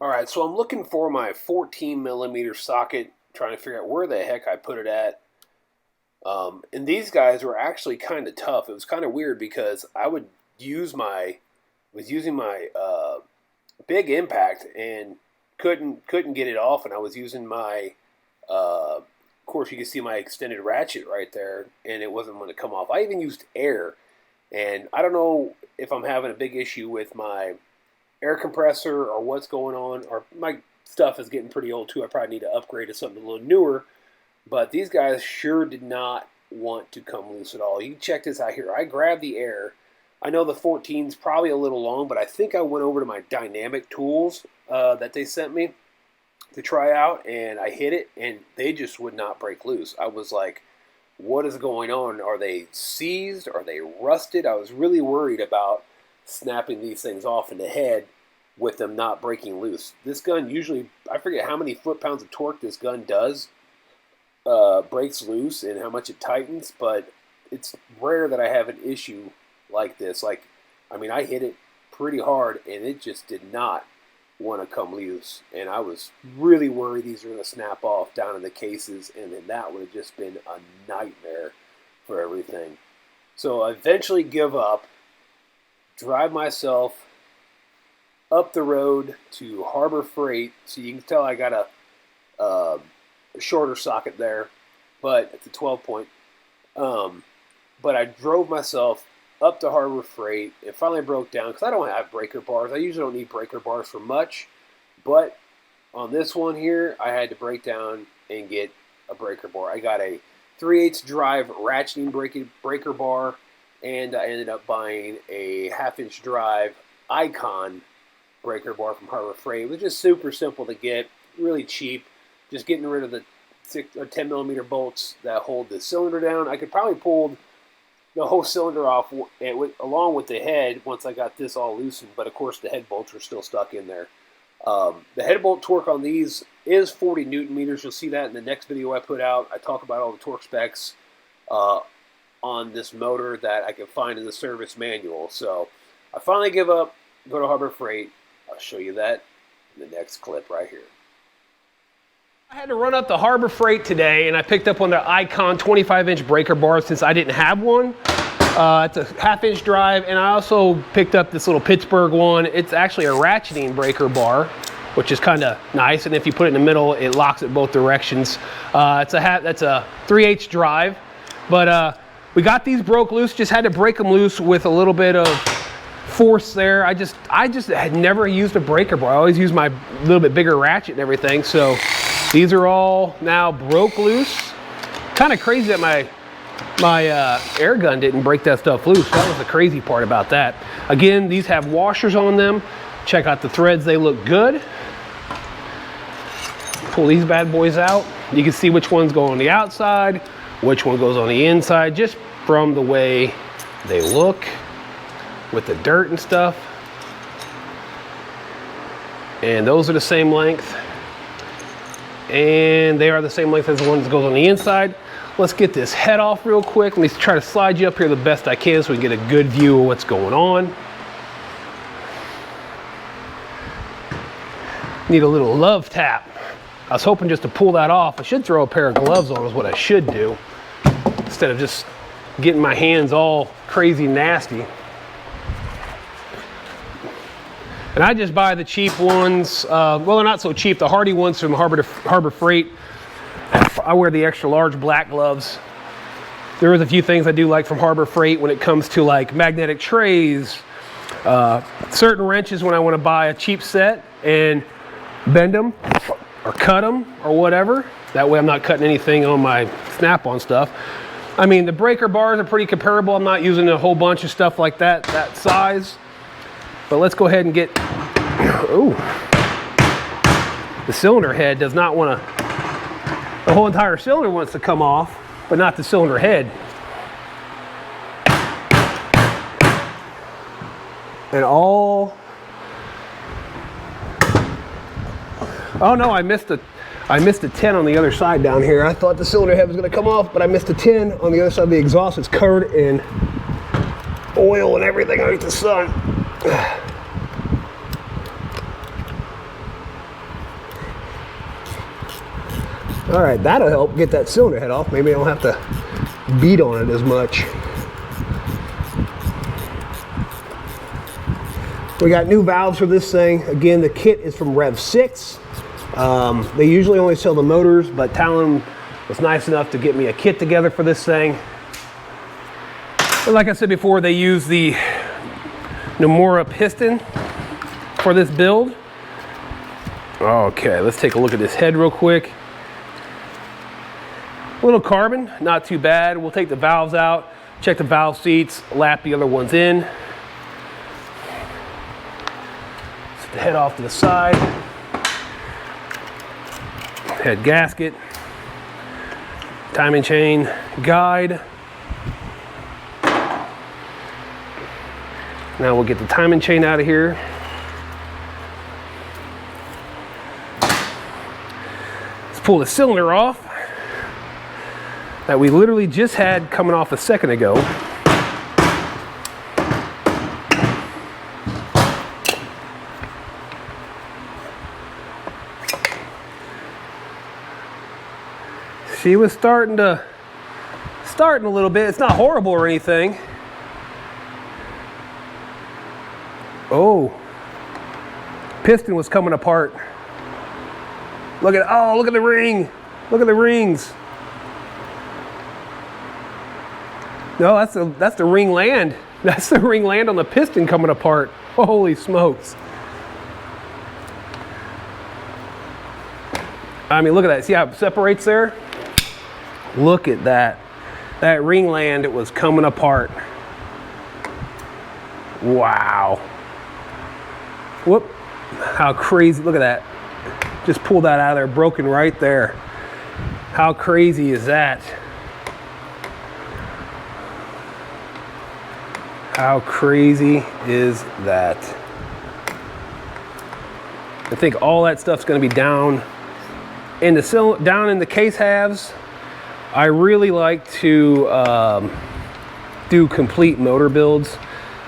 Alright, so I'm looking for my 14mm socket, trying to figure out where the heck I put it at. And these guys were actually kind of tough. It was kind of weird because I was using my big impact and couldn't get it off, and I was using my of course you can see my extended ratchet right there, and it wasn't going to come off. I even used air, and I don't know if I'm having a big issue with my air compressor or what's going on, or my stuff is getting pretty old too. I probably need to upgrade to something a little newer, but these guys sure did not want to come loose at all. You can check this out here. I grabbed the air. I know the 14's probably a little long, but I think I went over to my Dynamic tools that they sent me to try out, and I hit it, and they just would not break loose. I was like, what is going on? Are they seized? Are they rusted? I was really worried about snapping these things off in the head, with them not breaking loose. This gun usually, I forget how many foot-pounds of torque this gun does, breaks loose and how much it tightens, but it's rare that I have an issue like this. Like, I mean, I hit it pretty hard and it just did not want to come loose, and I was really worried these were going to snap off down in the cases, and then that would have just been a nightmare for everything. So I eventually give up, drive myself up the road to Harbor Freight. So you can tell I got a shorter socket there, but it's a 12 point. But I drove myself up to Harbor Freight. It finally broke down because I don't have breaker bars. I usually don't need breaker bars for much, but on this one here, I had to break down and get a breaker bar. I got a 3/8 drive ratcheting breaker bar, and I ended up buying a 1/2-inch drive Icon breaker bar from Harbor Freight. It was just super simple to get, really cheap, just getting rid of the 6 or 10 millimeter bolts that hold the cylinder down. I could probably pull the whole cylinder off along with the head once I got this all loosened, but of course the head bolts are still stuck in there. The head bolt torque on these is 40 Newton meters. You'll see that in the next video I put out. I talk about all the torque specs on this motor that I can find in the service manual. So I finally give up, go to Harbor Freight. I'll show you that in the next clip right here. I had to run up to Harbor Freight today, and I picked up one of the Icon 25-inch breaker bars since I didn't have one. It's a 1/2-inch drive, and I also picked up this little Pittsburgh one. It's actually a ratcheting breaker bar, which is kind of nice, and if you put it in the middle, it locks it both directions. That's a 3/8 drive, but we got these broke loose. Just had to break them loose with a little bit of force there. I just had never used a breaker bar. I always use my little bit bigger ratchet and everything. So these are all now broke loose. Kind of crazy that my air gun didn't break that stuff loose. That was the crazy part about that. Again, these have washers on them. Check out the threads, they look good. Pull these bad boys out. You can see which ones go on the outside, which one goes on the inside, just from the way they look with the dirt and stuff. And those are the same length. And they are the same length as the ones that goes on the inside. Let's get this head off real quick. Let me try to slide you up here the best I can so we can get a good view of what's going on. Need a little love tap. I was hoping just to pull that off. I should throw a pair of gloves on is what I should do, instead of just getting my hands all crazy nasty. And I just buy the cheap ones. Well, they're not so cheap. The Hardy ones from Harbor Freight. I wear the extra large black gloves. There is a few things I do like from Harbor Freight when it comes to like magnetic trays, certain wrenches when I want to buy a cheap set and bend them or cut them or whatever. That way I'm not cutting anything on my snap-on stuff. I mean, the breaker bars are pretty comparable. I'm not using a whole bunch of stuff like that size. But let's go ahead and get, ooh, the cylinder head does not want to, the whole entire cylinder wants to come off, but not the cylinder head. And all, oh no, I missed a 10 on the other side down here. I thought the cylinder head was going to come off, but I missed a 10 on the other side of the exhaust. It's covered in oil and everything underneath the sun. All right, that'll help get that cylinder head off. Maybe I don't have to beat on it as much. We got new valves for this thing. Again, the kit is from Rev 6. They usually only sell the motors, but Talon was nice enough to get me a kit together for this thing. But like I said before, they use the Nomura piston for this build. Okay, let's take a look at this head real quick. A little carbon, not too bad. We'll take the valves out, check the valve seats, lap the other ones in. Set the head off to the side. Head gasket, timing chain guide. Now we'll get the timing chain out of here. pull the cylinder off that we literally just had coming off a second ago. She was starting a little bit. It's not horrible or anything. Oh, piston was coming apart. Look at, oh, look at the ring. Look at the rings. No, that's the ring land. That's the ring land on the piston coming apart. Holy smokes. I mean, look at that. See how it separates there? Look at that. That ring land, it was coming apart. Wow. Whoop. How crazy. Look at that. Just pulled that out of there, broken right there. How crazy is that? How crazy is that? I think all that stuff's going to be down in the case halves. I really like to do complete motor builds.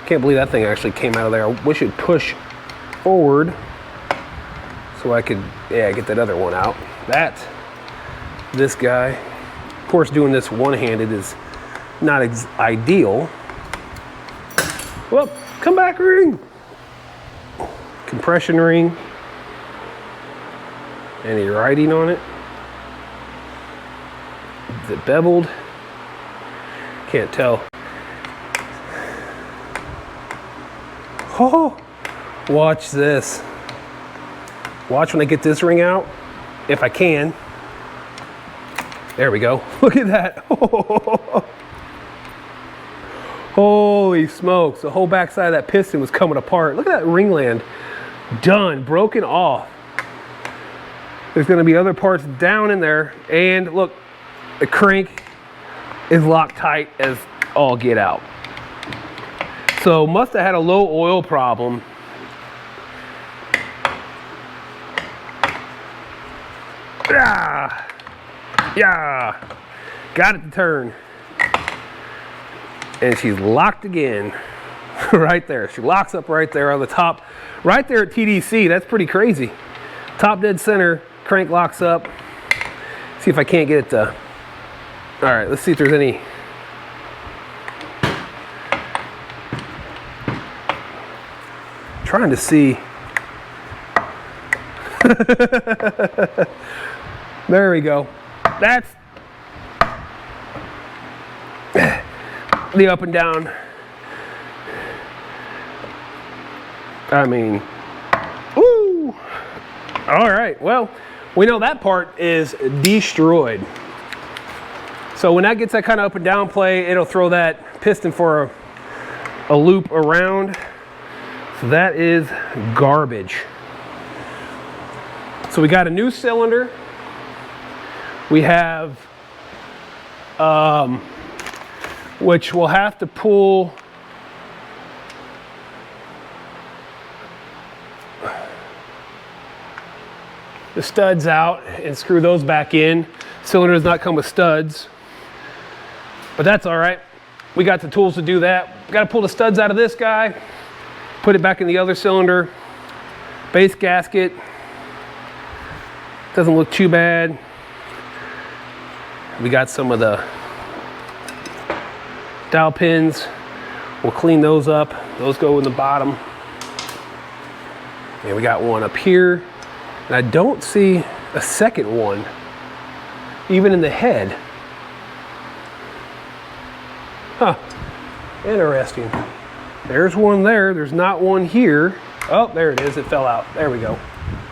Can't believe that thing actually came out of there. I wish it'd push forward so I could, yeah, get that other one out. This guy. Of course, doing this one-handed is not ideal. Well, come back ring. Compression ring. Any writing on it? Is it beveled? Can't tell. Oh, watch this. Watch when I get this ring out, if I can. There we go. Look at that. Oh. Holy smokes. The whole backside of that piston was coming apart. Look at that ring land. Done. Broken off. There's going to be other parts down in there. And look, the crank is locked tight as all get out. So must have had a low oil problem. Yeah, got it to turn. And she's locked again. Right there. She locks up right there on the top. Right there at TDC. That's pretty crazy. Top dead center. Crank locks up. See if I can't get it to... All right, let's see if there's any... Trying to see. There we go. That's the up and down. I mean, woo! All right, well, we know that part is destroyed. So when that gets that kind of up and down play, it'll throw that piston for a loop around. So that is garbage. So we got a new cylinder. We have, which we'll have to pull the studs out and screw those back in. Cylinder does not come with studs, but that's all right. We got the tools to do that. Got to pull the studs out of this guy, put it back in the other cylinder. Base gasket doesn't look too bad. We got some of the dowel pins. We'll clean those up. Those go in the bottom. And we got one up here. And I don't see a second one, even in the head. Huh, interesting. There's one there, there's not one here. Oh, there it is, it fell out. There we go,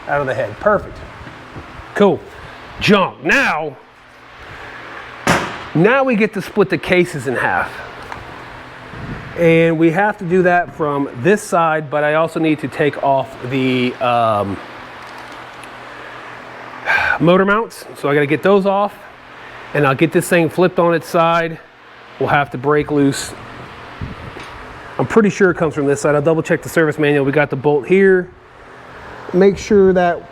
out of the head, perfect. Cool, junk. Now we get to split the cases in half. And we have to do that from this side, but I also need to take off the motor mounts. So I gotta get those off, and I'll get this thing flipped on its side. We'll have to break loose. I'm pretty sure it comes from this side. I'll double check the service manual. We got the bolt here. Make sure that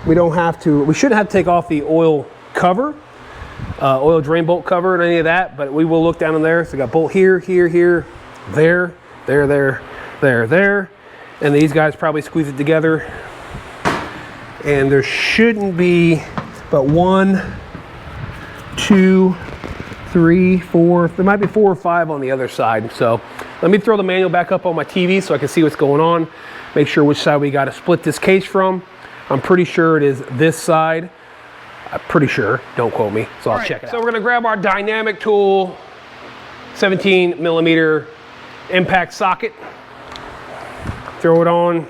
we don't have to, we shouldn't have to take off the oil cover, oil drain bolt cover and any of that, but we will look down in there. So we got bolt here, here, here, there, there, there, there, there. And these guys probably squeeze it together. And there shouldn't be but 1, 2, 3, 4, there might be 4 or 5 on the other side. So let me throw the manual back up on my TV so I can see what's going on. Make sure which side we got to split this case from. I'm pretty sure it is this side. I'm pretty sure, don't quote me, so I'll check it out. So we're gonna grab our Dynamic Tool 17mm impact socket, throw it on.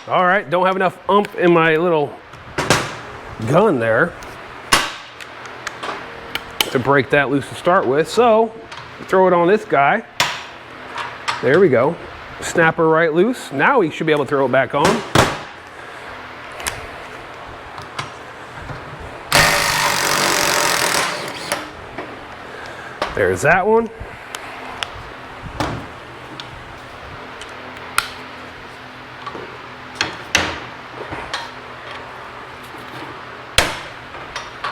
All right, don't have enough oomph in my little gun there to break that loose to start with. So throw it on this guy. There we go. Snap her right loose. Now we should be able to throw it back on. There's that one.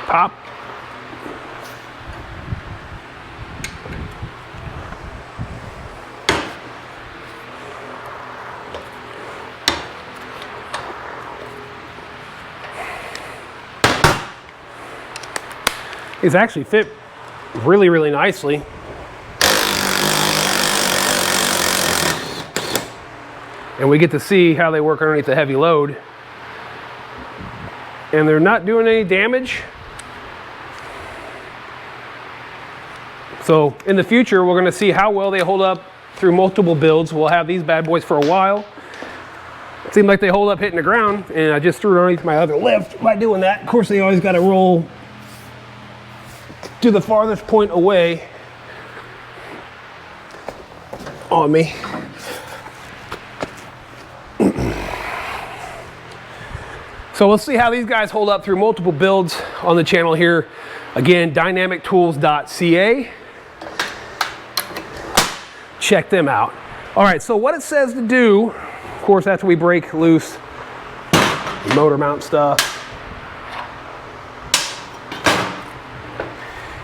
Pop. These actually fit really, really nicely. And we get to see how they work underneath the heavy load. And they're not doing any damage. So in the future, we're gonna see how well they hold up through multiple builds. We'll have these bad boys for a while. It seemed like they hold up hitting the ground, and I just threw it underneath my other lift by doing that. Of course, they always gotta roll to the farthest point away on me. So we'll see how these guys hold up through multiple builds on the channel here. Again, Dynamictools.ca. Check them out. All right, so what it says to do, of course, after we break loose the motor mount stuff,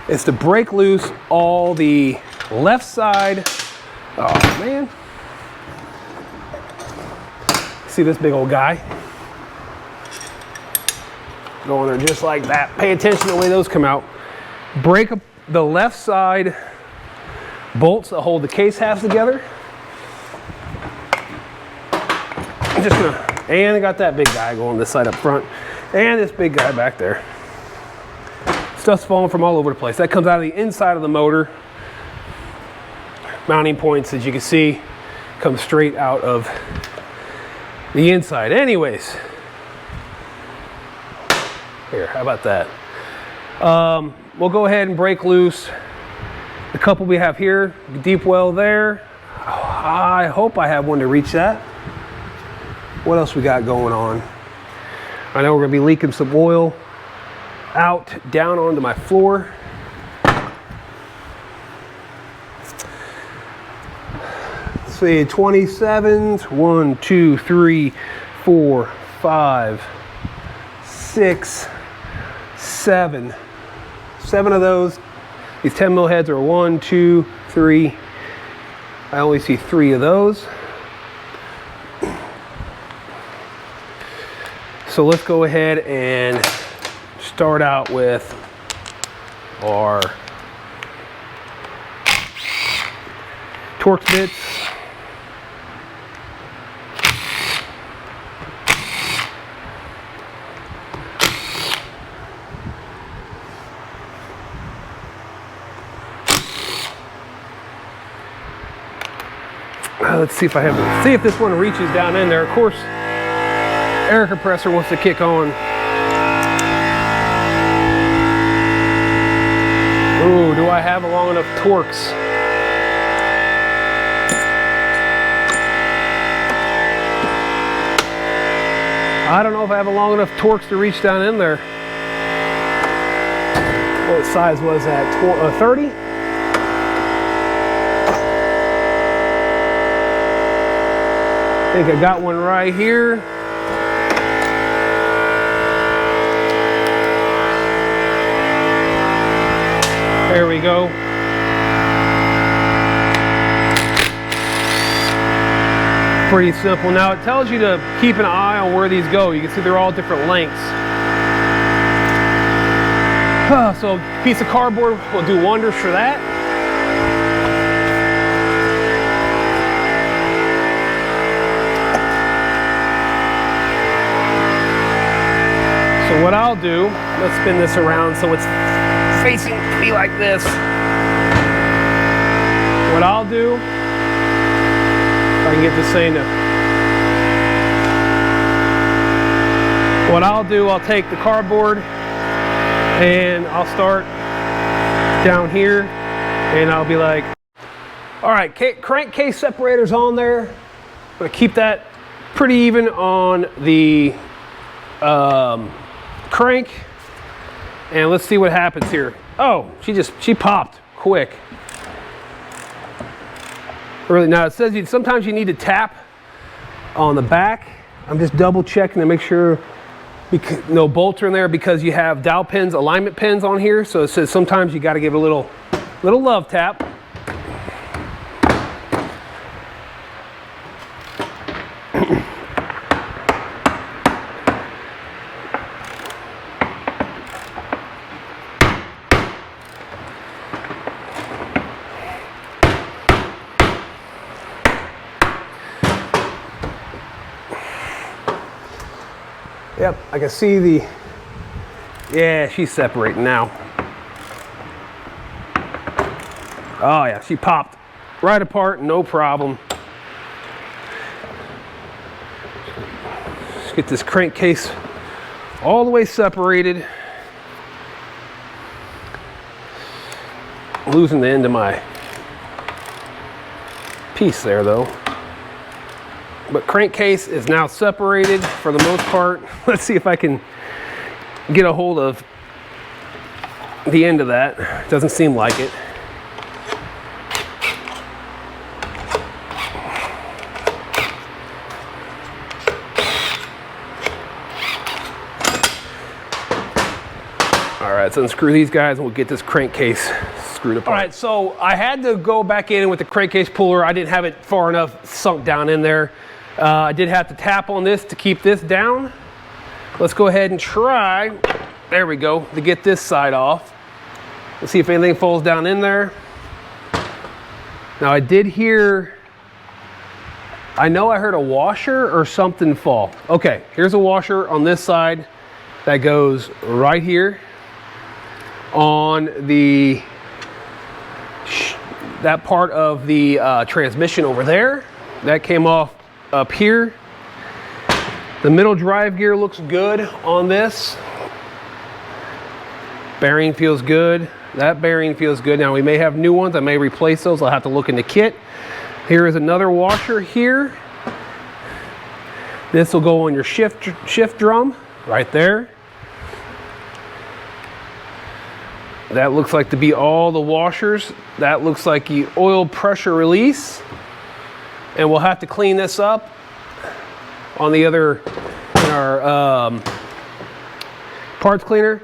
is to break loose all the left side. Oh man. See this big old guy? Going there just like that. Pay attention to the way those come out. Break the left side bolts that hold the case halves together. I'm just gonna, and I got that big guy going this side up front, and this big guy back there. Stuff's falling from all over the place. That comes out of the inside of the motor. Mounting points, as you can see, come straight out of the inside. Anyways, here, how about that? We'll go ahead and break loose the couple we have here. Deep well there. I hope I have one to reach that. What else we got going on? I know we're gonna be leaking some oil out down onto my floor. Let's see, 27s, 1, 2, 3, 4, 5, 6, 7. 7 of those. These 10 mil heads are 1, 2, 3. I only see 3 of those. So let's go ahead and start out with our Torx bits. Let's see if I have, see if this one reaches down in there. Of course, air compressor wants to kick on. Ooh, do I have a long enough Torx? I don't know if I have a long enough Torx to reach down in there. What size was that? 30? I think I got one right here. There we go. Pretty simple. Now it tells you to keep an eye on where these go. You can see they're all different lengths. So a piece of cardboard will do wonders for that. So what I'll do, let's spin this around so it's facing me like this. What I'll do, if I can get this thing to, what I'll do, I'll take the cardboard and I'll start down here and I'll be like, all right, crankcase separator's on there. I'm gonna keep that pretty even on the crank, and let's see what happens here. Oh, she popped quick. Really, now it says sometimes you need to tap on the back. I'm just double checking to make sure no bolts are in there, because you have dowel pins, alignment pins on here. So it says sometimes you got to give it a little love tap. Yep, I can see yeah, she's separating now. Oh yeah, she popped right apart, no problem. Let's get this crankcase all the way separated. I'm losing the end of my piece there though. But crankcase is now separated for the most part. Let's see if I can get a hold of the end of that. Doesn't seem like it. All right, let's unscrew these guys and we'll get this crankcase screwed apart. All right, so I had to go back in with the crankcase puller. I didn't have it far enough sunk down in there. I did have to tap on this to keep this down. Let's go ahead and try, there we go, to get this side off. Let's see if anything falls down in there. Now I did hear, I know I heard a washer or something fall. Okay, here's a washer on this side that goes right here on that part of the transmission over there. That came off up here. The middle drive gear looks good on this. Bearing feels good. That bearing feels good. Now we may have new ones. I may replace those. I'll have to look in the kit. Here is another washer here. This will go on your shift drum right there. That looks like to be all the washers. That looks like the oil pressure release. And we'll have to clean this up on the other, in our parts cleaner.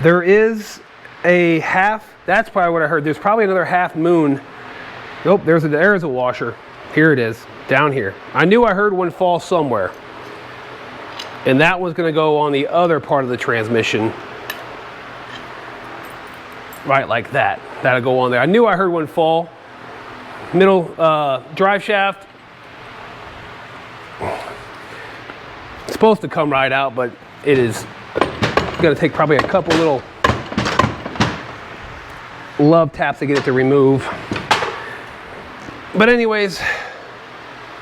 There is a half, that's probably what I heard. There's probably another half moon. Nope, there's a washer. Here it is, down here. I knew I heard one fall somewhere. And that one's gonna go on the other part of the transmission. Right like that. That'll go on there. I knew I heard one fall. Middle drive shaft. It's supposed to come right out, but it is going to take probably a couple little love taps to get it to remove. But anyways,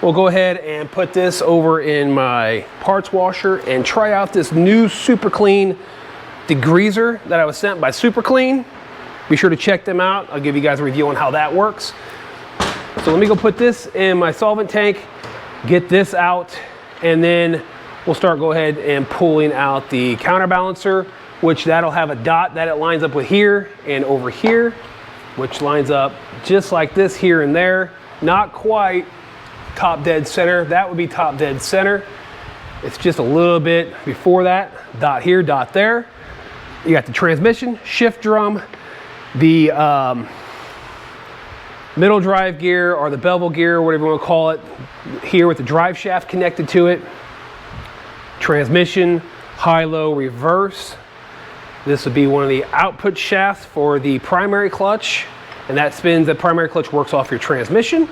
we'll go ahead and put this over in my parts washer and try out this new Super Clean degreaser that I was sent by Super Clean. Be sure to check them out. I'll give you guys a review on how that works. So let me go put this in my solvent tank, get this out, and then we'll start go ahead and pulling out the counterbalancer, which that'll have a dot that it lines up with here and over here, which lines up just like this here and there. Not quite top dead center. That would be top dead center. It's just a little bit before that. Dot here, dot there. You got the transmission, shift drum, the middle drive gear or the bevel gear, whatever you want to call it, here with the drive shaft connected to it. Transmission, high-low reverse. This would be one of the output shafts for the primary clutch, and that spins, the primary clutch works off your transmission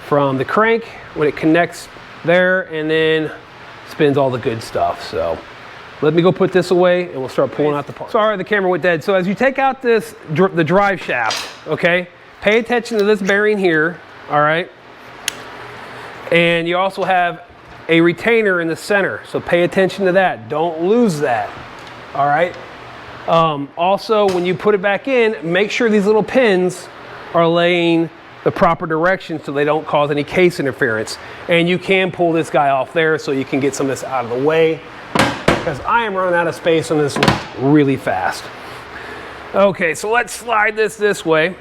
from the crank when it connects there, and then spins all the good stuff. So let me go put this away and we'll start pulling out the parts. Sorry, the camera went dead. So as you take out the drive shaft, okay, pay attention to this bearing here, all right? And you also have a retainer in the center, so pay attention to that. Don't lose that, all right? Also, when you put it back in, make sure these little pins are laying the proper direction so they don't cause any case interference. And you can pull this guy off there so you can get some of this out of the way, because I am running out of space on this one really fast. Okay, so let's slide this way.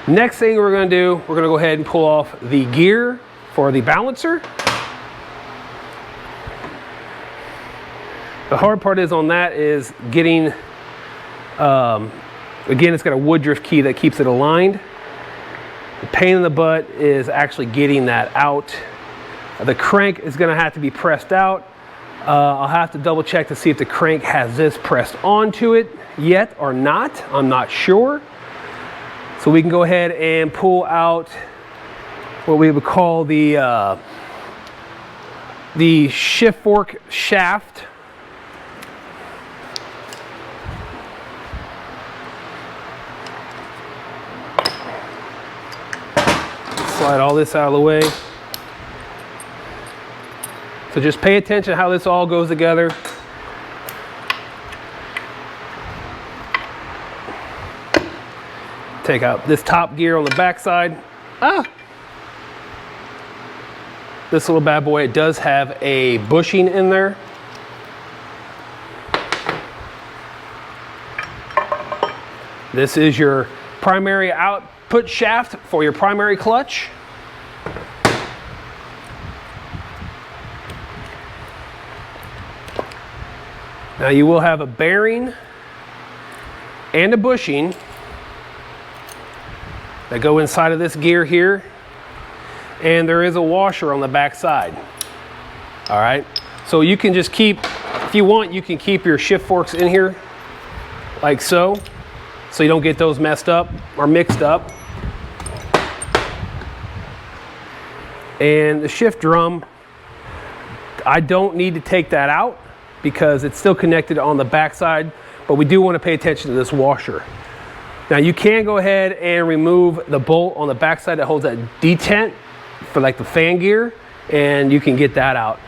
Next thing we're going to do, we're going to go ahead and pull off the gear for the balancer. The hard part is on that is getting, again, it's got a Woodruff key that keeps it aligned. The pain in the butt is actually getting that out. The crank is going to have to be pressed out. I'll have to double check to see if the crank has this pressed onto it yet or not. I'm not sure. So we can go ahead and pull out what we would call the shift fork shaft. Slide all this out of the way. So just pay attention to how this all goes together. Take out this top gear on the back side. This little bad boy, it does have a bushing in there. This is your primary output shaft for your primary clutch. Now you will have a bearing and a bushing that go inside of this gear here, and there is a washer on the back side. All right, so you can just keep, if you want, you can keep your shift forks in here like so you don't get those messed up or mixed up. And the shift drum, I don't need to take that out because it's still connected on the back side, but we do want to pay attention to this washer. Now you can go ahead and remove the bolt on the back side that holds that detent for like the fan gear, and you can get that out.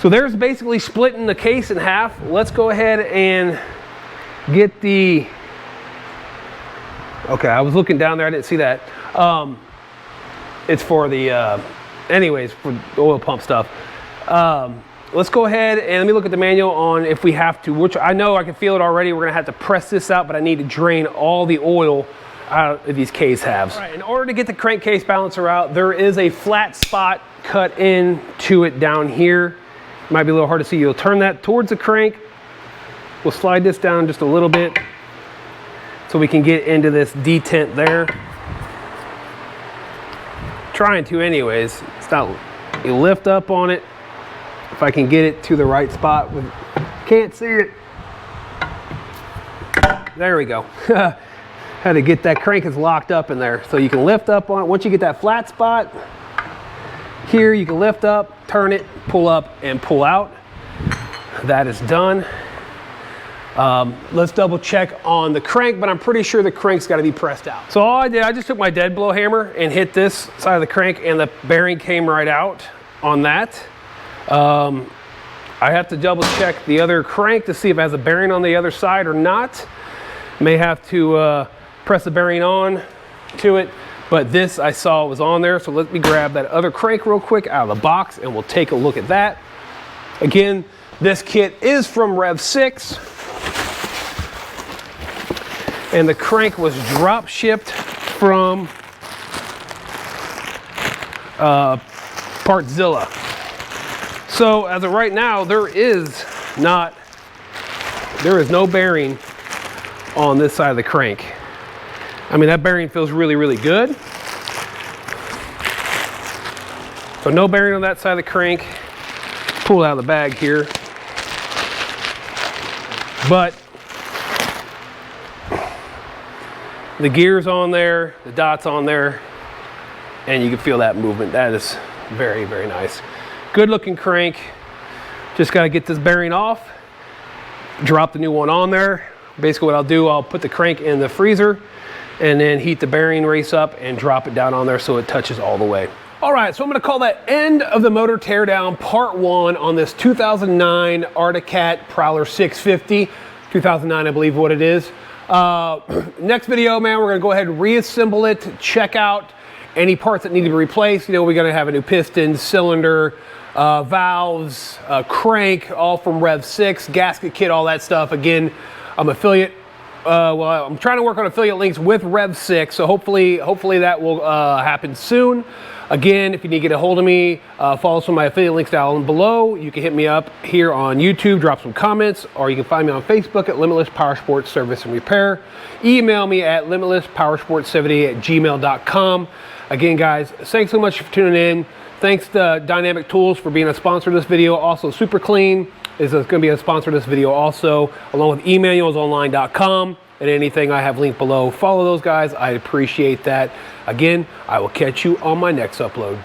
So there's basically splitting the case in half. Let's go ahead and get the, okay, I was looking down there, I didn't see that. It's for the, anyways, for the oil pump stuff. Let's go ahead and let me look at the manual on if we have to, which I know I can feel it already. We're gonna have to press this out, but I need to drain all the oil out of these case halves. All right, in order to get the crankcase balancer out, there is a flat spot cut into it down here. It might be a little hard to see. You'll turn that towards the crank. We'll slide this down just a little bit so we can get into this detent there. Trying to anyways. It's not, you lift up on it. If I can get it to the right spot, can't see it. There we go. Had to get that crank is locked up in there. So you can lift up on it. Once you get that flat spot, here you can lift up, turn it, pull up, and pull out. That is done. Let's double check on the crank, but I'm pretty sure the crank's got to be pressed out. So all I did, I just took my dead blow hammer and hit this side of the crank, and the bearing came right out on that. I have to double check the other crank to see if it has a bearing on the other side or not. May have to press the bearing on to it, but this I saw was on there. So let me grab that other crank real quick out of the box and we'll take a look at that. Again, this kit is from Rev 6, and the crank was drop shipped from Partzilla. So as of right now, there is no bearing on this side of the crank. I mean, that bearing feels really, really good. So no bearing on that side of the crank. Pull it out of the bag here. But the gear's on there, the dot's on there, and you can feel that movement. That is very, very nice. Good looking crank. Just gotta get this bearing off, drop the new one on there. Basically what I'll do, I'll put the crank in the freezer and then heat the bearing race up and drop it down on there so it touches all the way. All right, so I'm gonna call that end of the motor teardown part 1 on this 2009 Arctic Cat Prowler 650. 2009, I believe what it is. Next video, man, we're gonna go ahead and reassemble it, check out any parts that need to be replaced. You know, we're gonna have a new piston, cylinder, valves, crank, all from Rev 6, gasket kit, all that stuff. Again, I'm affiliate. Well, I'm trying to work on affiliate links with Rev 6, so hopefully that will happen soon. Again, if you need to get a hold of me, follow some of my affiliate links down below. You can hit me up here on YouTube, drop some comments, or you can find me on Facebook at Limitless Powersports Service and Repair. Email me at limitlesspowersports70@gmail.com. Again, guys, thanks so much for tuning in. Thanks to Dynamic Tools for being a sponsor of this video. Also, Super Clean is going to be a sponsor of this video also, along with emanualsonline.com. And anything I have linked below. Follow those guys. I appreciate that. Again, I will catch you on my next upload.